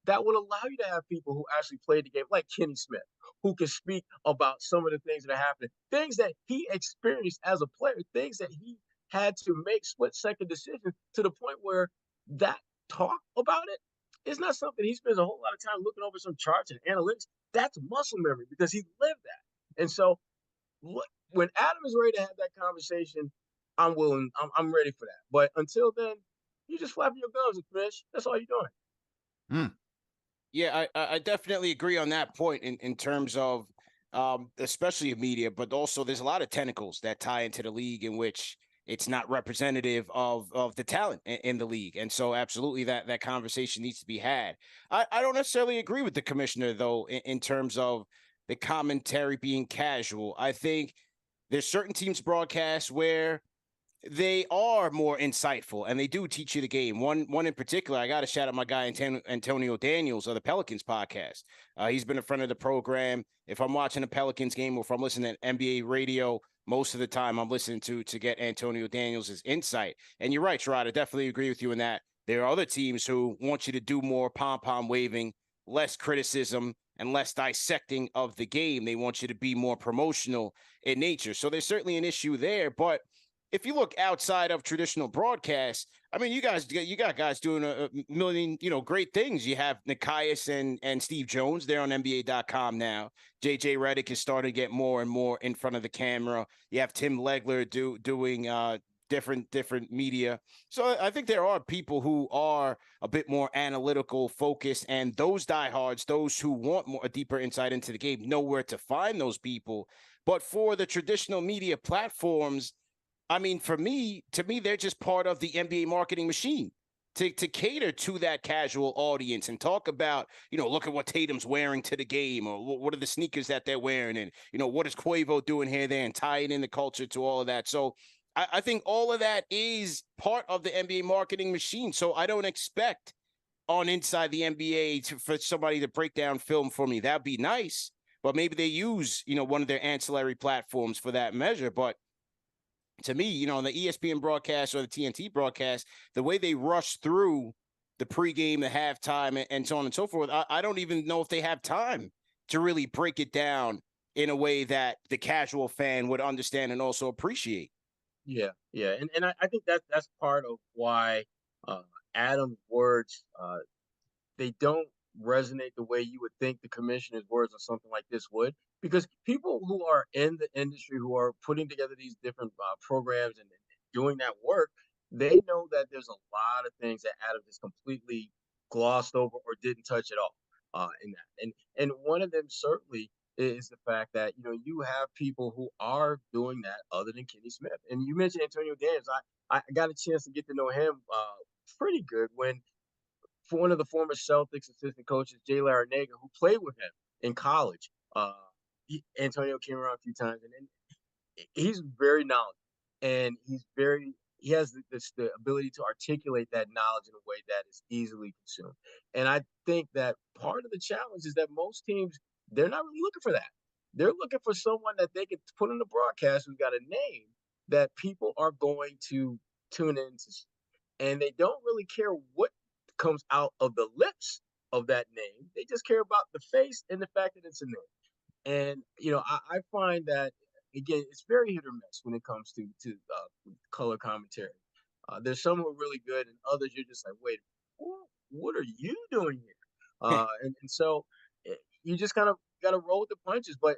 that would allow you to have people who actually played the game, like Kenny Smith, who can speak about some of the things that are happening, things that he experienced as a player, things that he had to make split-second decisions, to the point where that talk about it is not something he spends a whole lot of time looking over some charts and analytics. That's muscle memory because he lived that. And so when Adam is ready to have that conversation, I'm willing. I'm ready for that. But until then, you just flapping your gums, Chris. That's all you're doing. Yeah, I definitely agree on that point in terms of especially of media, but also there's a lot of tentacles that tie into the league in which it's not representative of the talent in the league. And so absolutely that conversation needs to be had. I don't necessarily agree with the commissioner, though, in terms of the commentary being casual. I think there's certain teams broadcast where they are more insightful and they do teach you the game. One in particular, I got to shout out my guy Antonio Daniels of the Pelicans podcast. He's been a friend of the program. If I'm watching a Pelicans game or if I'm listening to NBA radio, most of the time I'm listening to get Antonio Daniels' insight. And you're right, Sherrod, I definitely agree with you in that there are other teams who want you to do more pom-pom waving, less criticism, and less dissecting of the game. They want you to be more promotional in nature. So there's certainly an issue there. But if you look outside of traditional broadcasts, I mean, you got guys doing a million, great things. You have Nikias and Steve Jones. They're on NBA.com now. JJ Redick is starting to get more and more in front of the camera. You have Tim Legler doing different media. So I think there are people who are a bit more analytical focused, and those diehards, those who want a deeper insight into the game, know where to find those people. But for the traditional media platforms, I mean, to me, they're just part of the NBA marketing machine to cater to that casual audience and talk about, look at what Tatum's wearing to the game, or what are the sneakers that they're wearing, and, what is Quavo doing here, there, and tie it in the culture to all of that. So I think all of that is part of the NBA marketing machine. So I don't expect on Inside the NBA for somebody to break down film for me. That'd be nice. but maybe they use, one of their ancillary platforms for that measure. But to me, on the ESPN broadcast or the TNT broadcast, the way they rush through the pregame, the halftime, and so on and so forth, I don't even know if they have time to really break it down in a way that the casual fan would understand and also appreciate. Yeah, and I think that's part of why Adam's words they don't resonate the way you would think the commissioner's words or something like this would, because people who are in the industry who are putting together these different programs and doing that work, they know that there's a lot of things that Adam just completely glossed over or didn't touch at all in that, and one of them certainly is the fact that you have people who are doing that other than Kenny Smith, and you mentioned Antonio Gaines. I got a chance to get to know him pretty good when for one of the former Celtics assistant coaches, Jay Larranaga, who played with him in college. Antonio came around a few times, and he's very knowledgeable, and he has the ability to articulate that knowledge in a way that is easily consumed. And I think that part of the challenge is that most teams, they're not really looking for that. They're looking for someone that they can put in the broadcast who's got a name that people are going to tune in to see. And they don't really care what comes out of the lips of that name. They just care about the face and the fact that it's a name. And I find that again, it's very hit or miss when it comes to color commentary. There's some who are really good, and others you're just like, wait, what are you doing here? And so you just kind of got to roll with the punches. But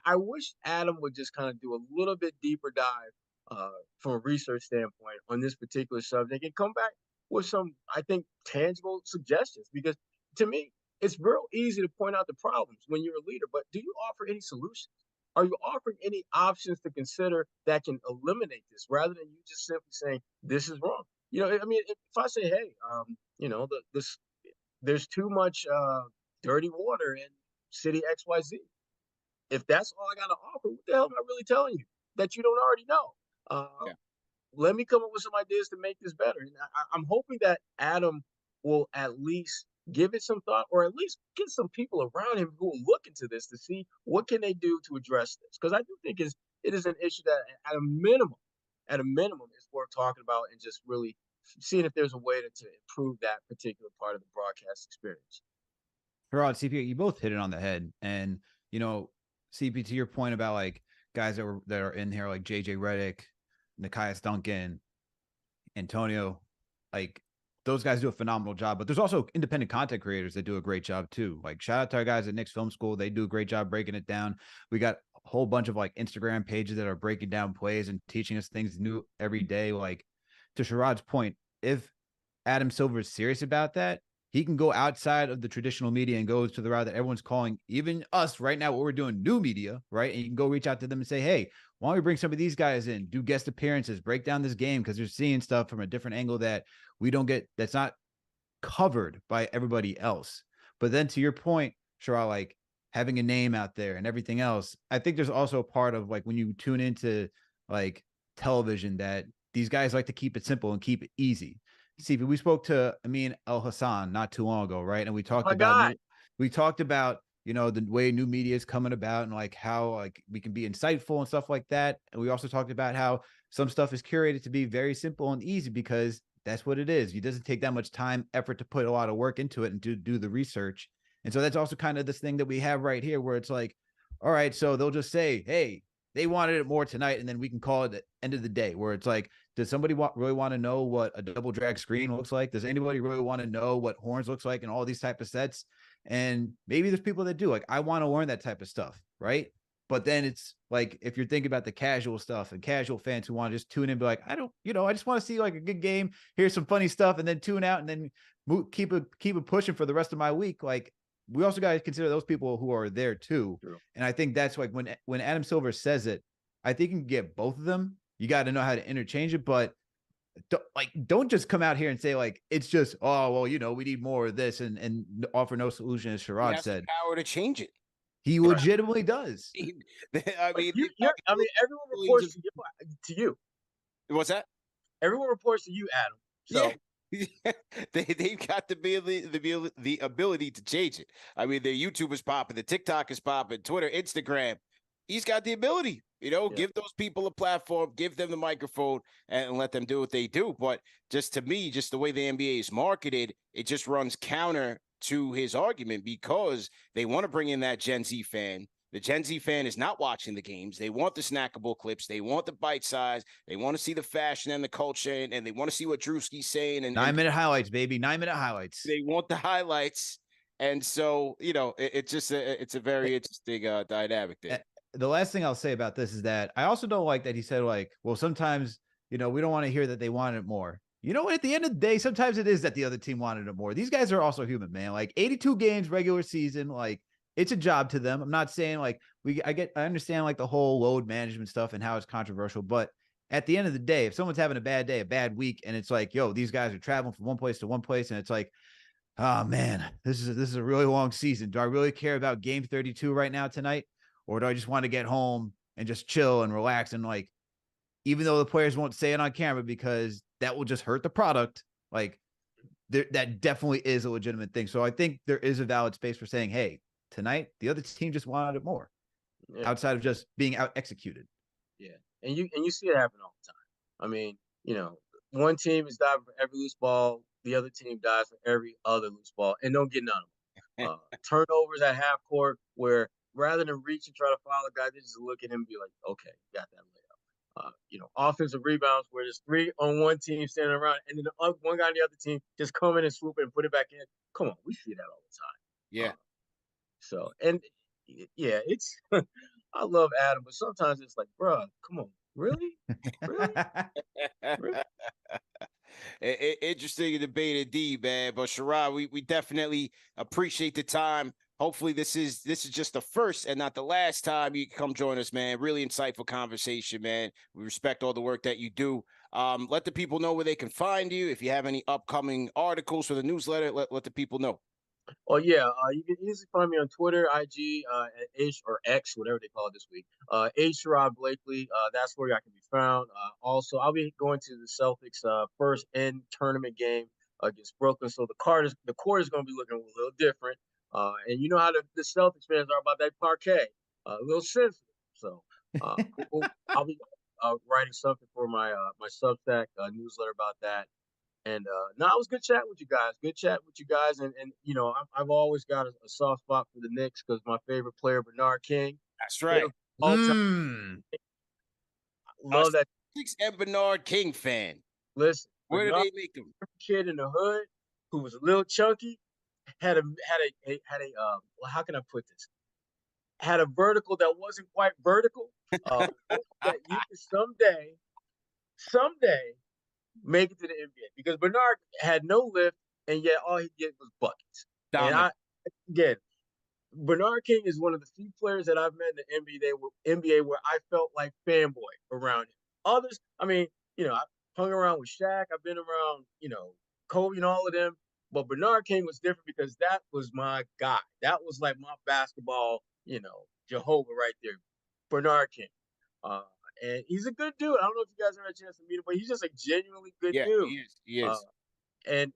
I wish Adam would just kind of do a little bit deeper dive from a research standpoint on this particular subject and come back with some, I think, tangible suggestions. Because to me, it's real easy to point out the problems when you're a leader, but do you offer any solutions? Are you offering any options to consider that can eliminate this rather than you just simply saying this is wrong? I mean, if I say, hey, there's too much dirty water in city XYZ. If that's all I got to offer, what the hell am I really telling you that you don't already know? Yeah. Let me come up with some ideas to make this better. And I'm hoping that Adam will at least give it some thought, or at least get some people around him who will look into this to see what can they do to address this. Because I do think it is an issue that at a minimum, is worth talking about and just really seeing if there's a way to improve that particular part of the broadcast experience. Sherrod, CP, you both hit it on the head. And, CP, to your point about like guys that are in here, like JJ Redick, Nekias Duncan, Antonio, like those guys do a phenomenal job, but there's also independent content creators that do a great job too. Like shout out to our guys at Knicks Film School. They do a great job breaking it down. We got a whole bunch of like Instagram pages that are breaking down plays and teaching us things new every day. Like to Sherrod's point, if Adam Silver is serious about that, he can go outside of the traditional media and go to the route that everyone's calling, even us right now, what we're doing, new media, right? And you can go reach out to them and say, hey, why don't we bring some of these guys in, do guest appearances, break down this game, because they're seeing stuff from a different angle that we don't get, that's not covered by everybody else. But then to your point, Sherrod, like having a name out there and everything else, I think there's also a part of like when you tune into like television that these guys like to keep it simple and keep it easy. See, we spoke to Amin El Hassan not too long ago, right? And we talked about the way new media is coming about and like how like we can be insightful and stuff like that. And we also talked about how some stuff is curated to be very simple and easy because that's what it is. It doesn't take that much time, effort to put a lot of work into it and to do the research. And so that's also kind of this thing that we have right here where it's like, all right, so they'll just say, hey, they wanted it more tonight, and then we can call it the end of the day where it's like, does somebody really want to know what a double drag screen looks like? Does anybody really want to know what horns looks like and all these type of sets? And maybe there's people that do, like, I want to learn that type of stuff, right? But then it's like, if you're thinking about the casual stuff and casual fans who want to just tune in and be like, I just want to see like a good game, here's some funny stuff, and then tune out and then keep it pushing for the rest of my week. Like, we also got to consider those people who are there too. True. And I think that's like when Adam Silver says it, I think you can get both of them. You got to know how to interchange it, but don't just come out here and say like, it's just, oh, well, we need more of this and offer no solution, as Sherrod said. The power to change it. He legitimately does. Everyone reports to you. What's that? Everyone reports to you, Adam. So They've got the ability to change it. I mean, their YouTube is popping, the TikTok is popping, Twitter, Instagram. He's got the ability, give those people a platform, give them the microphone, and let them do what they do. But just to me, just the way the NBA is marketed, it just runs counter to his argument because they want to bring in that Gen Z fan. The Gen Z fan is not watching the games. They want the snackable clips. They want the bite size. They want to see the fashion and the culture, and they want to see what Drewski's saying. And 9-minute highlights, baby. 9-minute highlights. They want the highlights. And so, it's a very interesting dynamic there. The last thing I'll say about this is that I also don't like that he said, like, well, sometimes, we don't want to hear that they wanted it more. You know what? At the end of the day, sometimes it is that the other team wanted it more. These guys are also human, man. Like 82 games regular season, like it's a job to them. I'm not saying like I understand like the whole load management stuff and how it's controversial, but at the end of the day, if someone's having a bad day, a bad week, and it's like, yo, these guys are traveling from one place to one place, and it's like, oh man, this is a really long season. Do I really care about game 32 right now tonight? Or do I just want to get home and just chill and relax? And like, even though the players won't say it on camera because that will just hurt the product, like that definitely is a legitimate thing. So I think there is a valid space for saying, hey, tonight the other team just wanted it more, outside of just being out executed. Yeah, and you see it happen all the time. I mean, one team is diving for every loose ball, the other team dives for every other loose ball, and don't get none of them. Turnovers at half court where rather than reach and try to foul a guy, they just look at him and be like, okay, got that layup. Offensive rebounds where there's 3 on one team standing around, and then one guy on the other team just come in and swoop it and put it back in. Come on, we see that all the time. Yeah. It's I love Adam, but sometimes it's like, bro, come on, really? Really? Interesting debate indeed, man. But Sherrod, we definitely appreciate the time. Hopefully this is just the first and not the last time you can come join us, man. Really insightful conversation, man. We respect all the work that you do. Let the people know where they can find you. If you have any upcoming articles for the newsletter, let the people know. Oh yeah, you can easily find me on Twitter, IG, at H or X, whatever they call it this week. Sherrod Blakely. That's where I can be found. Also, I'll be going to the Celtics' first end tournament game against Brooklyn. So the court is going to be looking a little different. And you know how the Celtics fans are about that parquet, a little sensitive. So I'll be writing something for my Substack newsletter about that. And no, it was good chatting with you guys. And I've always got a soft spot for the Knicks because my favorite player, Bernard King. That's right. Love that. Celtics and Bernard King fan. Listen, where did they make him? Kid in the hood who was a little chunky had a how can I put this? Had a vertical that wasn't quite vertical. That you could someday make it to the NBA because Bernard had no lift and yet all he did was buckets. Dominant. And Bernard King is one of the few players that I've met in the NBA where I felt like fanboy around him. Others, I mean, I hung around with Shaq. I've been around, Kobe and all of them. But Bernard King was different because that was my guy. That was like my basketball, Jehovah right there. Bernard King. And he's a good dude. I don't know if you guys ever had a chance to meet him, but he's just a genuinely good dude. He is. And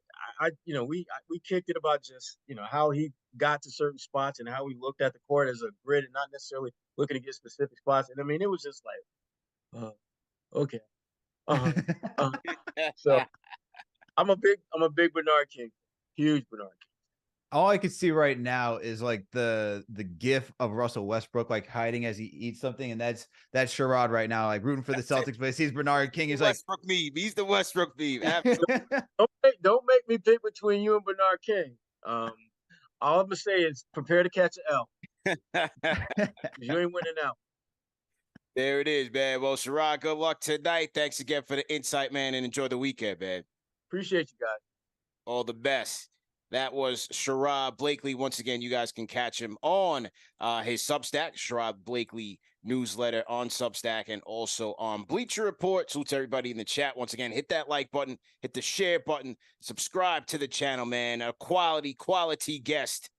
we kicked it about just, how he got to certain spots and how he looked at the court as a grid and not necessarily looking to get specific spots. And I mean, it was just like, okay. So I'm a big Bernard King. Huge Bernard King. All I can see right now is like the gif of Russell Westbrook like hiding as he eats something, and that's Sherrod right now, like rooting for the Celtics, but he sees Bernard King. He's like Westbrook meme. He's the Westbrook meme. Don't make me pick between you and Bernard King. All I'm gonna say is prepare to catch an L. You ain't winning out. There it is, man. Well, Sherrod, good luck tonight. Thanks again for the insight, man, and enjoy the weekend, man. Appreciate you guys. All the best. That was Sherrod Blakely. Once again, you guys can catch him on his Substack, Sherrod Blakely newsletter on Substack, and also on Bleacher Report. Salute to everybody in the chat. Once again, hit that like button, hit the share button, subscribe to the channel, man. A quality guest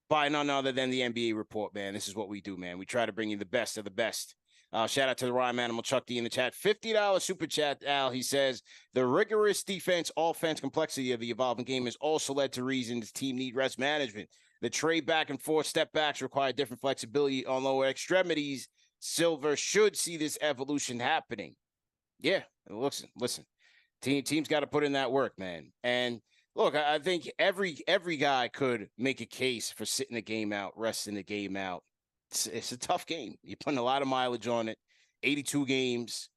by none other than the NBA Report, man. This is what we do, man. We try to bring you the best of the best Shout out to the Rhyme Animal Chuck D in the chat. $50 super chat, Al. He says, the rigorous defense, offense complexity of the evolving game has also led to reasons team need rest management. The trade back and forth step backs require different flexibility on lower extremities. Silver should see this evolution happening. Yeah, listen. Team's got to put in that work, man. And look, I think every guy could make a case for sitting the game out, resting the game out. It's a tough game. You're putting a lot of mileage on it. 82 games,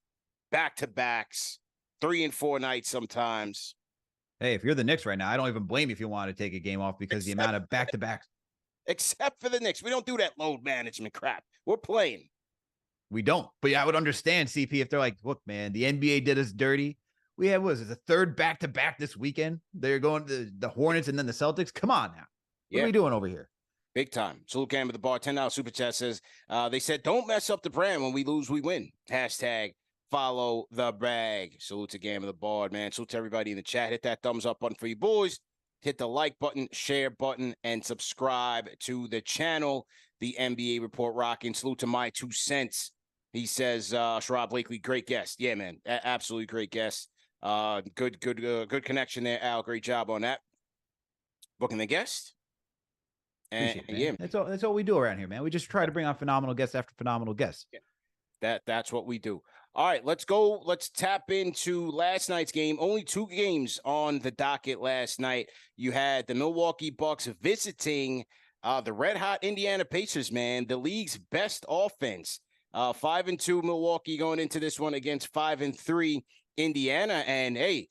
back-to-backs, 3 and 4 nights sometimes. Hey, if you're the Knicks right now, I don't even blame you if you want to take a game off because the amount of back-to-backs. Except for the Knicks. We don't do that load management crap. We're playing. We don't. But yeah, I would understand, CP, if they're like, look, man, the NBA did us dirty. We had, what was it, the third back-to-back this weekend? They're going to the Hornets and then the Celtics. Come on now. What are we doing over here? Big time. Salute Cam with the bar. $10 super chat says, they said, don't mess up the brand. When we lose, we win. Hashtag follow the bag. Salute to Gam of the Bard, man. Salute to everybody in the chat. Hit that thumbs up button for you boys. Hit the like button, share button, and subscribe to the channel. The NBA report rocking. Salute to my 2 cents. He says, Sherrod Blakely, great guest. Yeah, man. Absolutely great guest. Good connection there, Al. Great job on that. Booking the guest. And yeah, that's all we do around here, man. We just try to bring on phenomenal guests after phenomenal guests. Yeah. That's what we do. All right, let's go. Let's tap into last night's game. Only 2 games on the docket last night. You had the Milwaukee Bucks visiting the red hot Indiana Pacers, man. The league's best offense. 5-2 Milwaukee going into this one against 5-3 Indiana. And hey,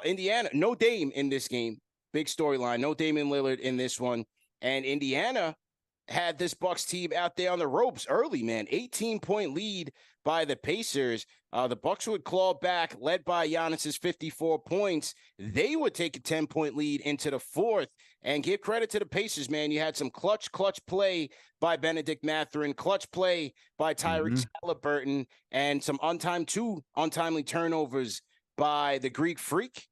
Indiana, no Dame in this game. Big storyline. No Damian Lillard in this one. And Indiana had this Bucks team out there on the ropes early, man. 18-point lead by the Pacers. The Bucks would claw back, led by Giannis's 54 points. They would take a 10-point lead into the fourth. And give credit to the Pacers, man. You had some clutch play by Benedict Mathurin, clutch play by Tyrese Halliburton, and some untimely turnovers by the Greek Freak.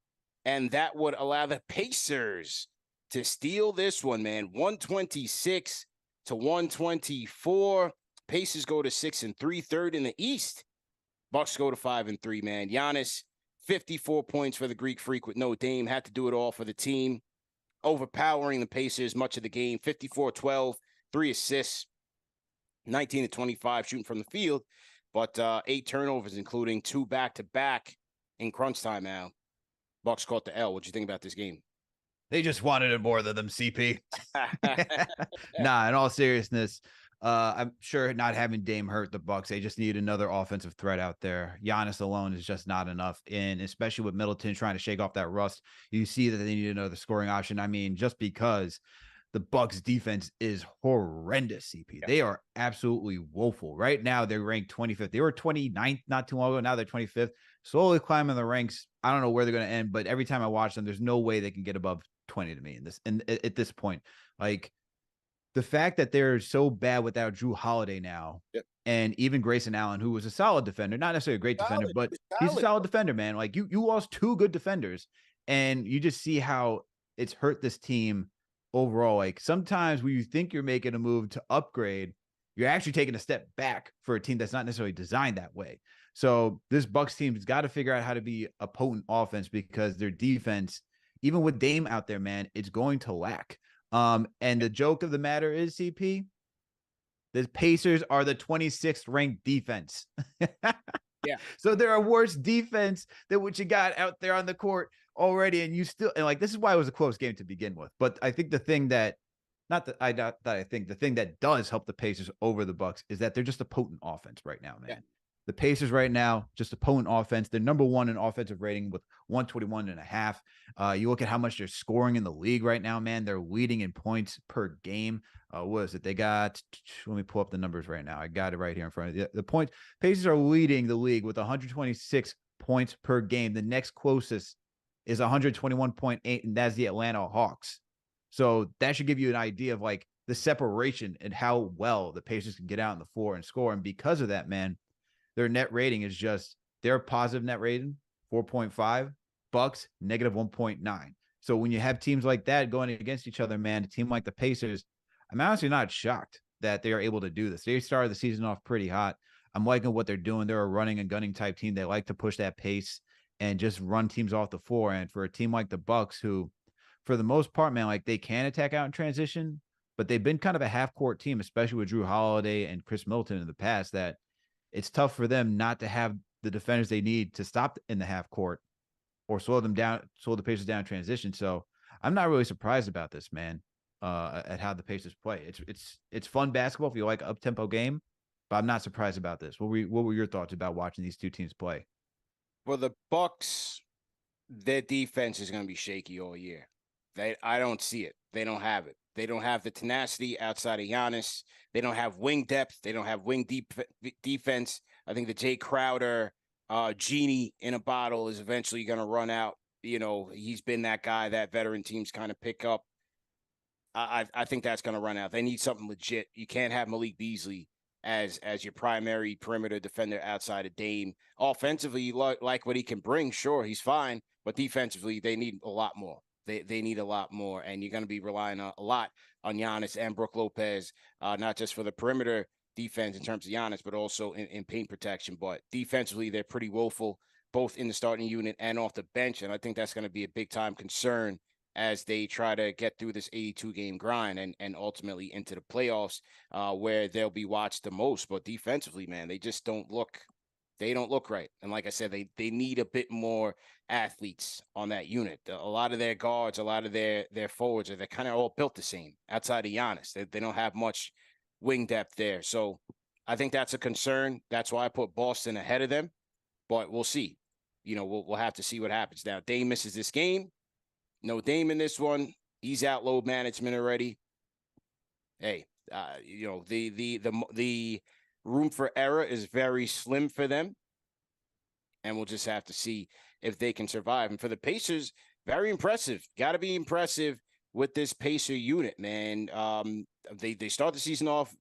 And that would allow the Pacers to steal this one, man. 126-124. Pacers go to 6-3, third in the East. Bucks go to 5-3, man. Giannis, 54 points for the Greek Freak with no Dame. Had to do it all for the team. Overpowering the Pacers much of the game. 54-12, 3 assists, 19-25 shooting from the field, but 8 turnovers, including 2 back-to-back in crunch time, Al. Bucks caught the L. What'd you think about this game? They just wanted it more than them, CP. Nah, in all seriousness, I'm sure not having Dame hurt the Bucks. They just need another offensive threat out there. Giannis alone is just not enough. And especially with Middleton trying to shake off that rust, you see that they need another scoring option. I mean, just because the Bucks defense is horrendous, CP. Yeah. They are absolutely woeful. Right now, they're ranked 25th. They were 29th not too long ago. Now they're 25th. Slowly climbing the ranks. I don't know where they're going to end, but every time I watch them, there's no way they can get above 20 to me in this. And at this point, like, the fact that they're so bad without Drew Holiday now, and even Grayson Allen, who was a solid defender, not necessarily a great defender, but he's a solid defender, man. Like you lost 2 good defenders, and you just see how it's hurt this team overall. Like sometimes when you think you're making a move to upgrade, you're actually taking a step back for a team that's not necessarily designed that way. So this Bucks team has got to figure out how to be a potent offense because their defense, even with Dame out there, man, it's going to lack. And the joke of the matter is, CP, the Pacers are the 26th ranked defense. Yeah. So they're a worse defense than what you got out there on the court already. And you still, and like, this is why it was a close game to begin with. But I think the thing that, the thing that does help the Pacers over the Bucks is that they're just a potent offense right now, man. Yeah. The Pacers right now, just a potent offense. They're number 1 in offensive rating with 121.5. You look at how much they're scoring in the league right now, man. They're leading in points per game. What is it? They got, let me pull up the numbers right now. I got it right here in front of you. The points, Pacers are leading the league with 126 points per game. The next closest is 121.8, and that's the Atlanta Hawks. So that should give you an idea of like the separation and how well the Pacers can get out on the floor and score. And because of that, man, their net rating is just their positive net rating, 4.5, Bucks, negative 1.9. So when you have teams like that going against each other, man, a team like the Pacers, I'm honestly not shocked that they are able to do this. They started the season off pretty hot. I'm liking what they're doing. They're a running and gunning type team. They like to push that pace and just run teams off the floor. And for a team like the Bucks, who, for the most part, man, like they can attack out in transition, but they've been kind of a half court team, especially with Drew Holiday and Chris Middleton in the past, that it's tough for them not to have the defenders they need to stop in the half court or slow them down, slow the Pacers down in transition. So I'm not really surprised about this, man, at how the Pacers play. It's fun basketball if you like up tempo game, but I'm not surprised about this. What were your thoughts about watching these two teams play? For the Bucks, their defense is going to be shaky all year. I don't see it. They don't have it. They don't have the tenacity outside of Giannis. They don't have wing depth. They don't have wing defense. I think the Jay Crowder genie in a bottle is eventually going to run out. You know, he's been that guy that veteran teams kind of pick up. I think that's going to run out. They need something legit. You can't have Malik Beasley as your primary perimeter defender outside of Dame. Offensively, you like what he can bring. Sure, he's fine. But defensively, they need a lot more. They need a lot more. And you're going to be relying a lot on Giannis and Brook Lopez, not just for the perimeter defense in terms of Giannis, but also in paint protection. But defensively, they're pretty woeful, both in the starting unit and off the bench. And I think that's going to be a big-time concern as they try to get through this 82-game grind and ultimately into the playoffs, where they'll be watched the most. But defensively, man, they just don't look right. And like I said, they need a bit more athletes on that unit. A lot of their guards, a lot of their forwards, they're kind of all built the same outside of Giannis. They don't have much wing depth there. So I think that's a concern. That's why I put Boston ahead of them. But we'll see. You know, we'll have to see what happens. Now, Dame misses this game. No Dame in this one. He's out load management already. Hey, you know, the room for error is very slim for them. And we'll just have to see if they can survive. And for the Pacers, very impressive. Got to be impressive with this Pacer unit, man. They start the season off,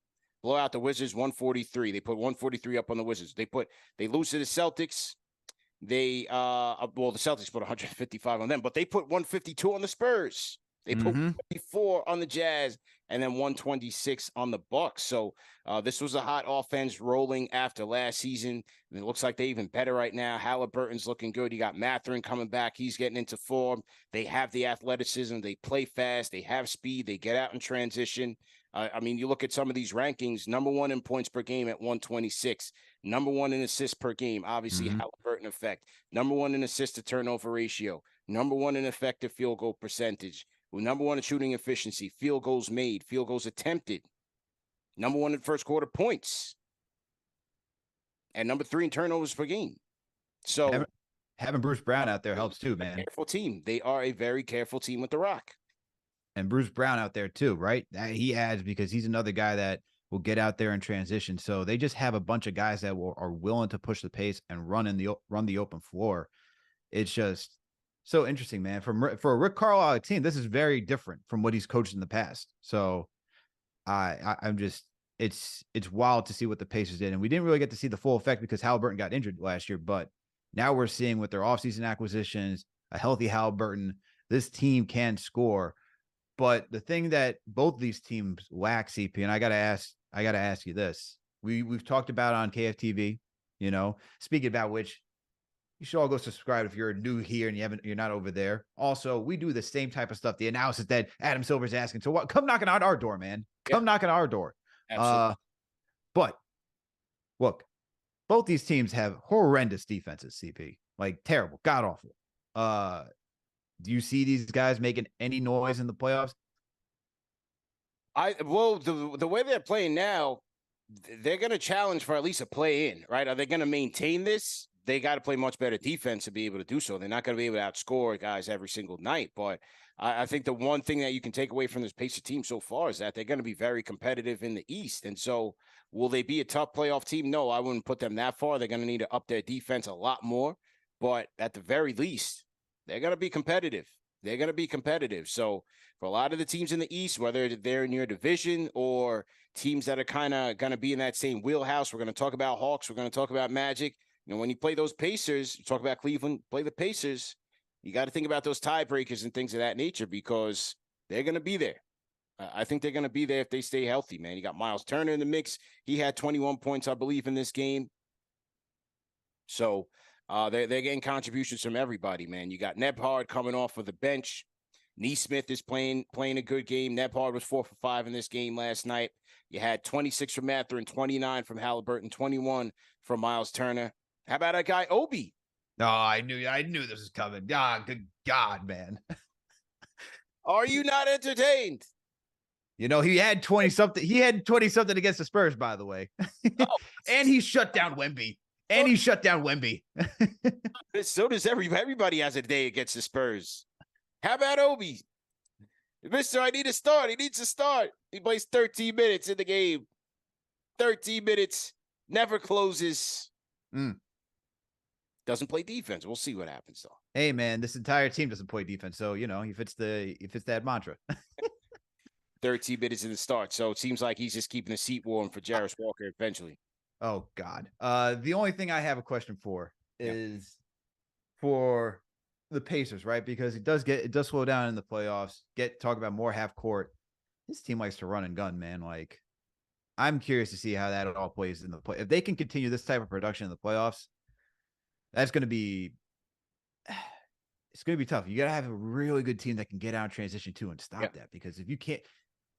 blow out the Wizards 143. They put 143 up on the Wizards. They lose to the Celtics. The Celtics put 155 on them, but they put 152 on the Spurs. They put 154 on the Jazz and then 126 on the Bucks. So this was a hot offense rolling after last season. And it looks like they're even better right now. Halliburton's looking good. You got Mathurin coming back. He's getting into form. They have the athleticism. They play fast. They have speed. They get out in transition. I mean, you look at some of these rankings, number one in points per game at 126, number one in assists per game, obviously Halliburton effect, number one in assist to turnover ratio, number one in effective field goal percentage, number one in shooting efficiency, field goals made, field goals attempted, number one in first quarter points, and number three in turnovers per game. So having Bruce Brown out there helps too, man. Careful team. They are a very careful team with the rock. And Bruce Brown out there too, right? He adds because he's another guy that will get out there and transition. So they just have a bunch of guys that are willing to push the pace and run the open floor. It's just so interesting, man. For a Rick Carlisle team, this is very different from what he's coached in the past. So I'm just it's wild to see what the Pacers did, and we didn't really get to see the full effect because Halliburton got injured last year. But now we're seeing with their offseason acquisitions, a healthy Halliburton, this team can score. But the thing that both these teams lack, CP, and I gotta ask you this. We've talked about on KFTV, you know, speaking about which you should all go subscribe if you're new here and you're not over there. Also, we do the same type of stuff, the analysis that Adam Silver's asking. So what? Come knocking on our door, man. Come knocking on our door. Absolutely. But look, both these teams have horrendous defenses, CP. Like terrible, god awful. Do you see these guys making any noise in the playoffs? The way they're playing now, they're going to challenge for at least a play in, right? Are they going to maintain this? They got to play much better defense to be able to do so. They're not going to be able to outscore guys every single night. But I think the one thing that you can take away from this Pacer team so far is that they're going to be very competitive in the East. And so will they be a tough playoff team? No, I wouldn't put them that far. They're going to need to up their defense a lot more. But at the very least, they're going to be competitive. They're going to be competitive. So for a lot of the teams in the East, whether they're in your division or teams that are kind of going to be in that same wheelhouse, we're going to talk about Hawks. We're going to talk about Magic. You know, when you play those Pacers, you talk about Cleveland, play the Pacers, you got to think about those tiebreakers and things of that nature because they're going to be there. I think they're going to be there if they stay healthy, man. You got Miles Turner in the mix. He had 21 points, I believe, in this game. So they're getting contributions from everybody, man. You got Nebhard coming off of the bench. Neesmith is playing a good game. Nebhard was 4 for 5 in this game last night. You had 26 from Mathurin, 29 from Halliburton, 21 from Miles Turner. How about that guy Obi? No, I knew this was coming. Ah, good God, man. Are you not entertained? You know, he had 20 something. He had 20 something against the Spurs, by the way. And he shut down Wemby. So does everybody has a day against the Spurs. How about Obi? Mister, I need a start. He needs a start. He plays 13 minutes in the game. 13 minutes. Never closes. Doesn't play defense. We'll see what happens, though. Hey, man, this entire team doesn't play defense. So, you know, he fits that mantra. 13 minutes in the start. So it seems like he's just keeping the seat warm for Jarris Walker eventually. Oh, God. The only thing I have a question for is for the Pacers, right? Because it does slow down in the playoffs. Talk about more half court. This team likes to run and gun, man. Like, I'm curious to see how that all plays in the play. If they can continue this type of production in the playoffs, that's going to be tough. You got to have a really good team that can get out in transition too and stop that. Because if you can't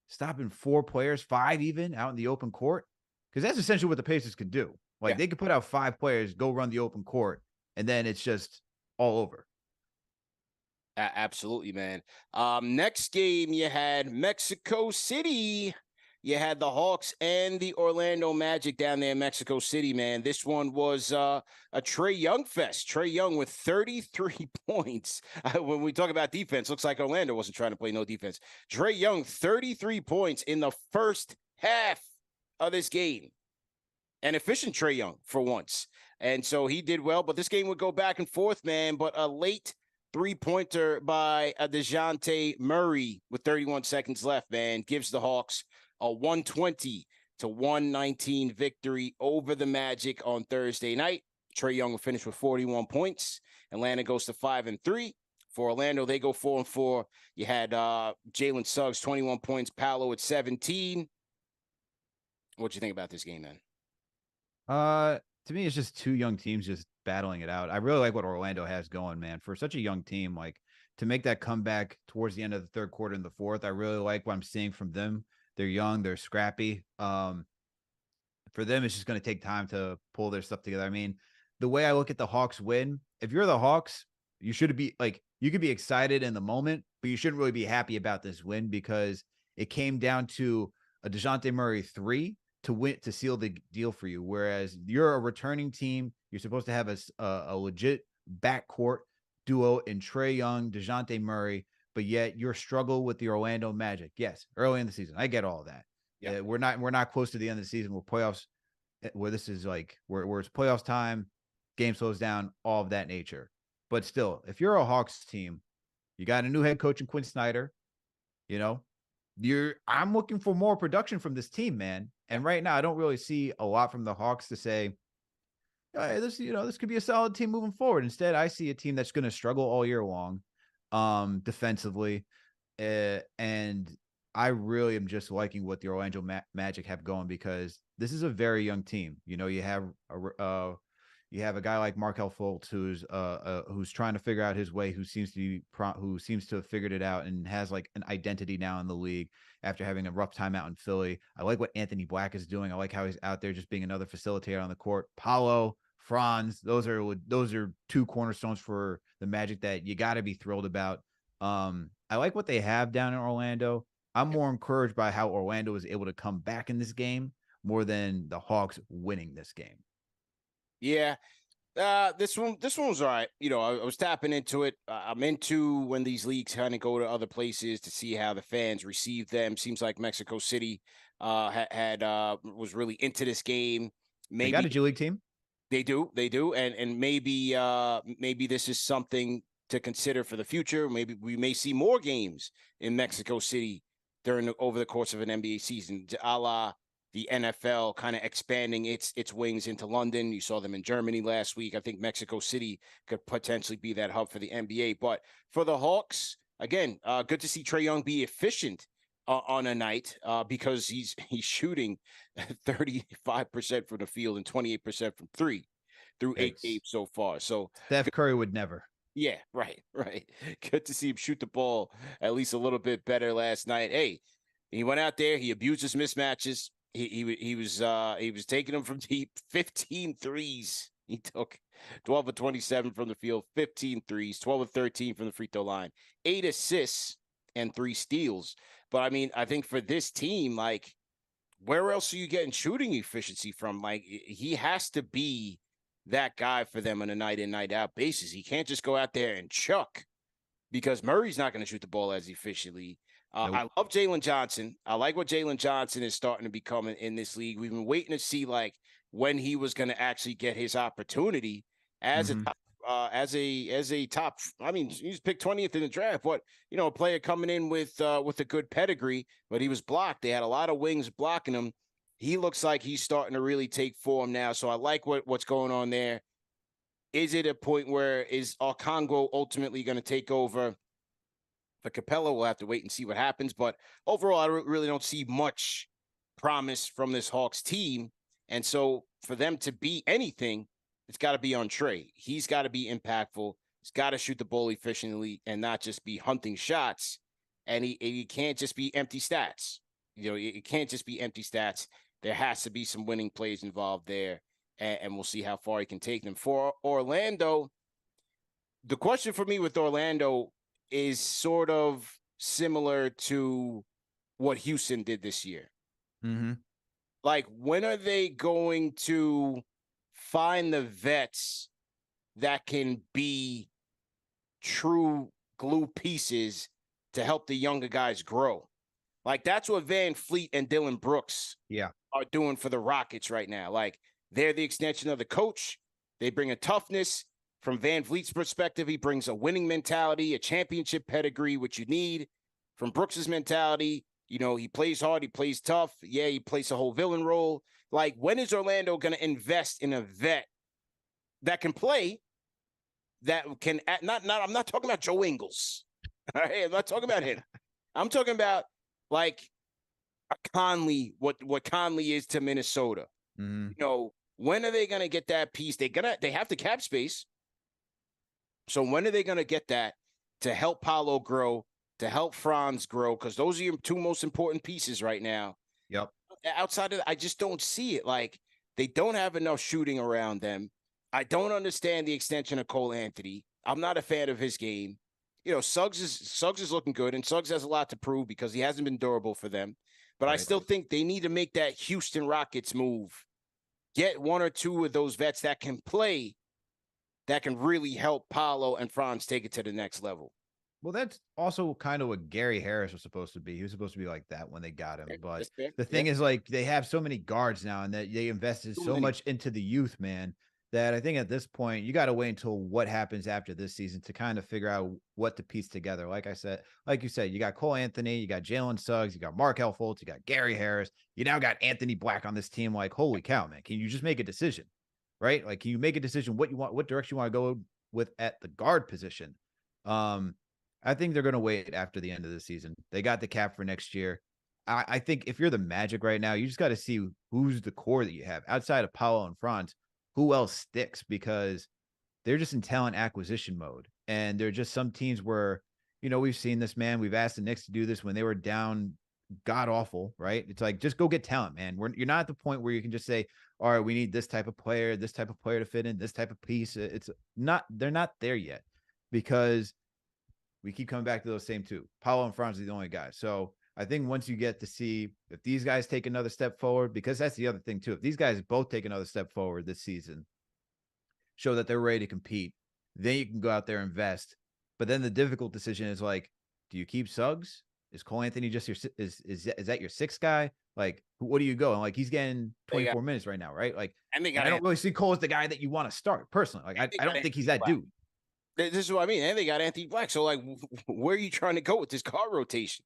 stop in 4 players, 5 even out in the open court, because that's essentially what the Pacers could do. Like they could put out 5 players, go run the open court, and then it's just all over. Absolutely, man. Next game, you had Mexico City. You had the Hawks and the Orlando Magic down there in Mexico City, man. This one was a Trae Young fest. Trae Young with 33 points. When we talk about defense, looks like Orlando wasn't trying to play no defense. Trae Young, 33 points in the first half of this game. An efficient Trae Young for once. And so he did well, but this game would go back and forth, man. But a late 3-pointer by DeJounte Murray with 31 seconds left, man, gives the Hawks a 120-119 victory over the Magic on Thursday night. Trae Young will finish with 41 points. Atlanta goes to 5-3. For Orlando, they go 4-4. You had Jalen Suggs, 21 points, Paolo at 17. What'd you think about this game, man? To me, it's just 2 young teams just battling it out. I really like what Orlando has going, man. For such a young team, like to make that comeback towards the end of the third quarter and the fourth, I really like what I'm seeing from them. They're young, they're scrappy. For them, it's just going to take time to pull their stuff together. I mean, the way I look at the Hawks win, if you're the Hawks, you should be like, you could be excited in the moment, but you shouldn't really be happy about this win because it came down to a DeJounte Murray 3 to win, to seal the deal for you. Whereas you're a returning team, you're supposed to have a legit backcourt duo in Trae Young, DeJounte Murray, but yet your struggle with the Orlando Magic. Yes, early in the season, I get all that. Yeah, we're not close to the end of the season where playoffs, where this is like where it's playoffs time, game slows down, all of that nature. But still, if you're a Hawks team, you got a new head coach in Quinn Snyder. You know, I'm looking for more production from this team, man. And right now, I don't really see a lot from the Hawks to say, hey, this could be a solid team moving forward. Instead, I see a team that's going to struggle all year long, defensively. And I really am just liking what the Orlando Magic have going because this is a very young team. You know, you have a guy like Markelle Fultz who's trying to figure out his way, who seems to have figured it out and has like an identity now in the league after having a rough time out in Philly. I like what Anthony Black is doing. I like how he's out there just being another facilitator on the court. Paolo, Franz, those are 2 cornerstones for the Magic that you got to be thrilled about. I like what they have down in Orlando. I'm more encouraged by how Orlando was able to come back in this game more than the Hawks winning this game. Yeah. This one was all right. You know, I was tapping into it. I'm into when these leagues kind of go to other places to see how the fans receive them. Seems like Mexico City was really into this game. Maybe they got a G League team. They do, and maybe this is something to consider for the future. Maybe we may see more games in Mexico City over the course of an NBA season, a la the NFL kind of expanding its wings into London. You saw them in Germany last week. I think Mexico City could potentially be that hub for the NBA. But for the Hawks, again, good to see Trae Young be efficient on a night because he's shooting 35% from the field and 28% from three through 8 games so far. So Steph Curry would never. Yeah, right. Good to see him shoot the ball at least a little bit better last night. Hey, he went out there, he abused his mismatches. He was taking them from deep, 15 threes. He took 12 of 27 from the field, 15 threes, 12 of 13 from the free throw line, 8 assists and 3 steals. But I mean, I think for this team, like, where else are you getting shooting efficiency from? Like, he has to be that guy for them on a night in, night out basis. He can't just go out there and chuck because Murray's not going to shoot the ball as efficiently. Nope. I love Jalen Johnson. I like what Jalen Johnson is starting to become in this league. We've been waiting to see like when he was going to actually get his opportunity as a top, as a top. I mean, he was picked 20th in the draft, but a player coming in with a good pedigree, but he was blocked. They had a lot of wings blocking him. He looks like he's starting to really take form now. So I like what's going on there. Is it a point where is Okongwu ultimately going to take over for Capella? We'll have to wait and see what happens. But overall, I really don't see much promise from this Hawks team. And so for them to be anything, it's got to be on Trey. He's got to be impactful. He's got to shoot the ball efficiently and not just be hunting shots. And he can't just be empty stats. It can't just be empty stats. There has to be some winning plays involved there, and we'll see how far he can take them. For Orlando, the question for me with Orlando is sort of similar to what Houston did this year. Mm-hmm. Like, when are they going to find the vets that can be true glue pieces to help the younger guys grow? Like, that's what Van Fleet and Dillon Brooks are doing for the Rockets right now. Like, they're the extension of the coach. They bring a toughness. From Van Vliet's perspective, he brings a winning mentality, a championship pedigree, which you need. From Brooks's mentality, he plays hard, he plays tough. Yeah, he plays a whole villain role. Like, when is Orlando going to invest in a vet that can play, that can I'm not talking about Joe Ingles. All right, I'm not talking about him. I'm talking about like a Conley, what Conley is to Minnesota. Mm-hmm. When are they going to get that piece? They have the cap space. So when are they going to get that to help Paolo grow, to help Franz grow? Because those are your two most important pieces right now. Yep. Outside of that, I just don't see it. Like, they don't have enough shooting around them. I don't understand the extension of Cole Anthony. I'm not a fan of his game. Suggs is looking good, and Suggs has a lot to prove because he hasn't been durable for them. But right. I still think they need to make that Houston Rockets move. Get one or two of those vets that can play, that can really help Paolo and Franz take it to the next level. Well, that's also kind of what Gary Harris was supposed to be. He was supposed to be like that when they got him. But the thing is, like, they have so many guards now, and that they invested so much into the youth, man, that I think at this point, you got to wait until what happens after this season to kind of figure out what to piece together. Like you said, you got Cole Anthony, you got Jalen Suggs, you got Markelle Fultz, you got Gary Harris. You now got Anthony Black on this team. Like, holy cow, man. Can you just make a decision, right? Like, can you make a decision what you want, what direction you want to go with at the guard position? I think they're going to wait after the end of the season. They got the cap for next year. I think if you're the Magic right now, you just got to see who's the core that you have outside of Paolo and Franz. Who else sticks? Because they're just in talent acquisition mode. And there are just some teams where, we've seen this, man. We've asked the Knicks to do this when they were down god awful, right? It's like, just go get talent, man. You're not at the point where you can just say, all right, we need this type of player to fit in, this type of piece. They're not there yet because we keep coming back to those same two. Paolo and Franz are the only guys. So I think once you get to see if these guys take another step forward, because that's the other thing too. If these guys both take another step forward this season, show that they're ready to compete, then you can go out there and invest. But then the difficult decision is like, do you keep Suggs? Is Cole Anthony just is that your sixth guy? Like, what do you go? And like, he's getting 24 minutes right now, right? Like, I don't really see Cole as the guy that you want to start personally. Like, I don't think he's that dude. This is what I mean. And they got Anthony Black. So, like, where are you trying to go with this guard rotation?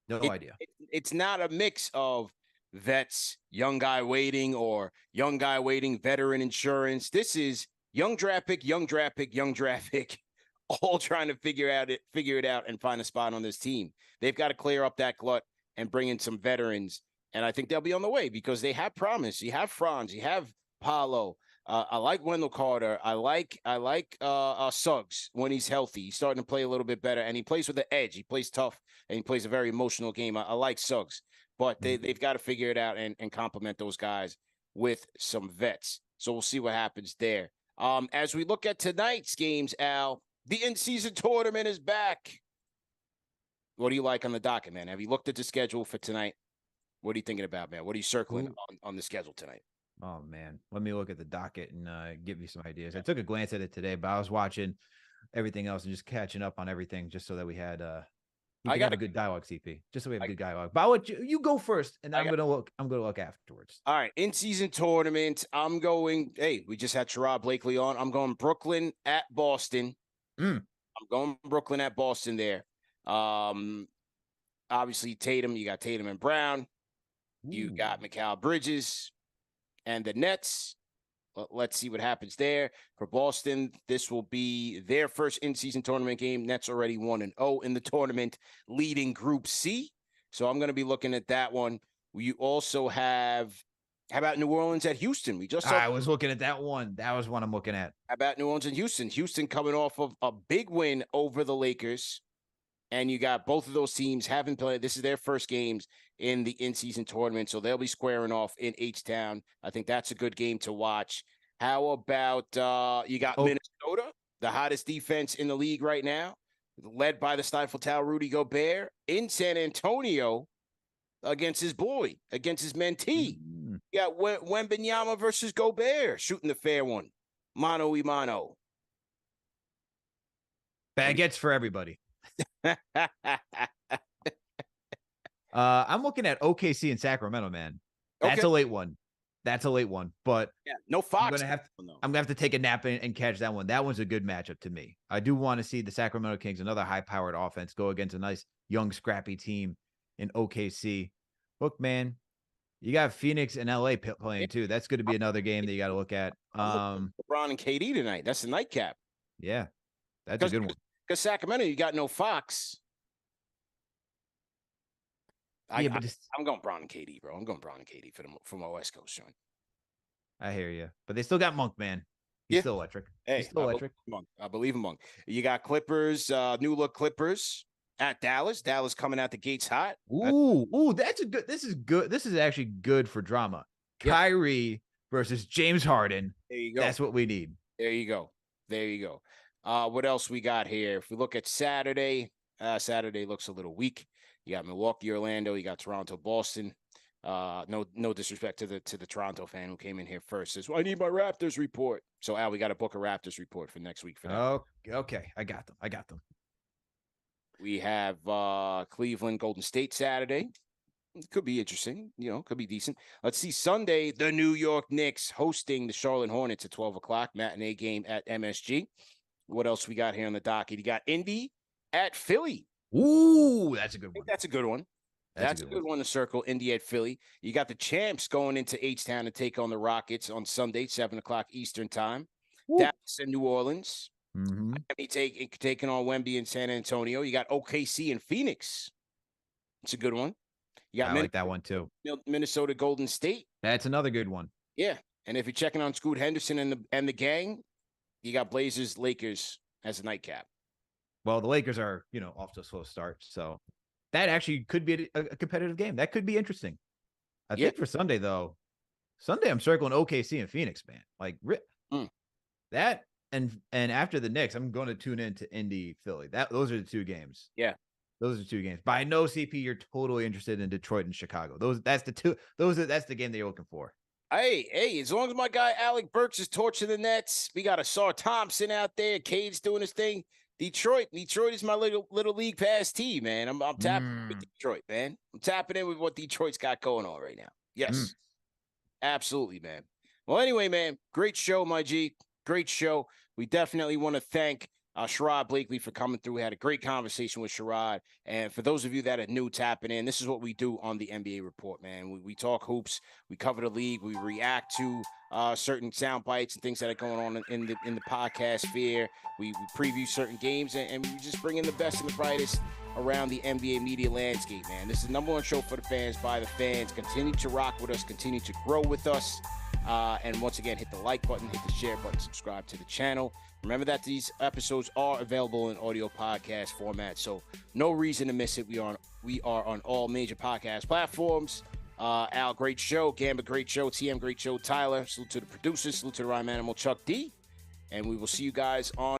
No idea. It's not a mix of vets, young guy waiting, or young guy waiting, veteran insurance. This is young draft pick, young draft pick, young draft pick, all trying to figure it out and find a spot on this team. They've got to clear up that glut and bring in some veterans. And I think they'll be on the way because they have promise. You have Franz, you have Paulo. I like Wendell Carter. I like Suggs when he's healthy. He's starting to play a little bit better, and he plays with the edge. He plays tough, and he plays a very emotional game. I like Suggs, but they've got to figure it out and complement those guys with some vets. So we'll see what happens there. As we look at tonight's games, Al, the in-season tournament is back. What do you like on the docket, man? Have you looked at the schedule for tonight? What are you thinking about, man? What are you circling on the schedule tonight? Oh, man. Let me look at the docket and give you some ideas. I took a glance at it today, but I was watching everything else and just catching up on everything just so that we had we got a good dialogue, CP. Just so we have a good dialogue. But I'll let you go first, and I'm gonna look afterwards. All right. In-season tournament. We just had Sherrod Blakely on. I'm going Brooklyn at Boston. I'm going Brooklyn at Boston there. Obviously Tatum, you got Tatum and Brown. You got Mikal Bridges and the Nets. Let's see what happens there. For Boston, this will be their first in-season tournament game. Nets already 1-0 in the tournament, leading Group C. So I'm going to be looking at that one. You also have, how about New Orleans at Houston? I was looking at that one. That was one I'm looking at. How about New Orleans and Houston? Houston coming off of a big win over the Lakers. And you got both of those teams haven't played. This is their first games in the in-season tournament, so they'll be squaring off in H-Town. I think that's a good game to watch. How about you got Minnesota, the hottest defense in the league right now, led by the Stifle Towel Rudy Gobert, in San Antonio against his mentee. You got Wembanyama versus Gobert, shooting the fair one. Mano y mano. Baguettes for everybody. I'm looking at OKC and Sacramento, man. That's a late one. But no Fox. I'm gonna have to take a nap and catch that one. That one's a good matchup to me. I do want to see the Sacramento Kings, another high-powered offense, go against a nice young, scrappy team in OKC. Look, man, you got Phoenix and LA playing too. That's going to be another game that you got to look at. LeBron and KD tonight. That's the nightcap. Yeah, that's a good one. Because Sacramento, you got no Fox. I'm going Brown and KD, bro. I'm going Brown and KD for my West Coast, Sean. I hear you. But they still got Monk, man. He's still electric. He's still electric. I believe in Monk. You got Clippers, new look Clippers at Dallas. Dallas coming out the gates hot. That's a good. This is good. This is actually good for drama. Kyrie versus James Harden. There you go. That's what we need. There you go. What else we got here? If we look at Saturday, Saturday looks a little weak. You got Milwaukee, Orlando. You got Toronto, Boston. No disrespect to the Toronto fan who came in here first. Says, well, I need my Raptors report. So, Al, we got to book a Raptors report for next week for that. Oh, okay. I got them. We have Cleveland, Golden State Saturday. It could be interesting. Could be decent. Let's see. Sunday, the New York Knicks hosting the Charlotte Hornets at 12 o'clock. Matinee game at MSG. What else we got here on the docket? You got Indy at Philly. Ooh, that's a good one. That's a good one. That's a good one to circle. Indy at Philly. You got the champs going into H-Town to take on the Rockets on Sunday, 7 o'clock Eastern time. Woo. Dallas and New Orleans. Miami taking on Wemby and San Antonio. You got OKC and Phoenix. It's a good one. You got like that one too. Minnesota Golden State. That's another good one. Yeah. And if you're checking on Scoot Henderson and the gang, you got Blazers, Lakers as a nightcap. Well, the Lakers are, off to a slow start. So that actually could be a competitive game. That could be interesting. I think for Sunday, though, I'm circling OKC and Phoenix, man. Like that and after the Knicks, I'm going to tune into Indy, Philly. Those are the two games. Yeah. Those are two games. But I know, CP, you're totally interested in Detroit and Chicago. That's the game that you're looking for. Hey, as long as my guy Alec Burks is torching the Nets, we got Asar Thompson out there, Cade's doing his thing. Detroit is my little league pass team, man. I'm tapping with Detroit, man. I'm tapping in with what Detroit's got going on right now. Yes, absolutely, man. Well, anyway, man, great show, my G. Great show. We definitely want to thank Sherrod Blakely for coming through. We had a great conversation with Sherrod. And for those of you that are new tapping in, this is what we do on the NBA Report, man. We talk hoops. We cover the league. We react to certain sound bites and things that are going on in the podcast sphere. We preview certain games, and we just bring in the best and the brightest around the NBA media landscape, man. This is the #1 show for the fans, by the fans. Continue to rock with us. Continue to grow with us. And once again, hit the like button, hit the share button, subscribe to the channel. Remember that these episodes are available in audio podcast format, so no reason to miss it. We are on all major podcast platforms. Al, great show. Gamba, great show. TM, great show. Tyler, salute to the producers. Salute to the rhyme animal, Chuck D. And we will see you guys on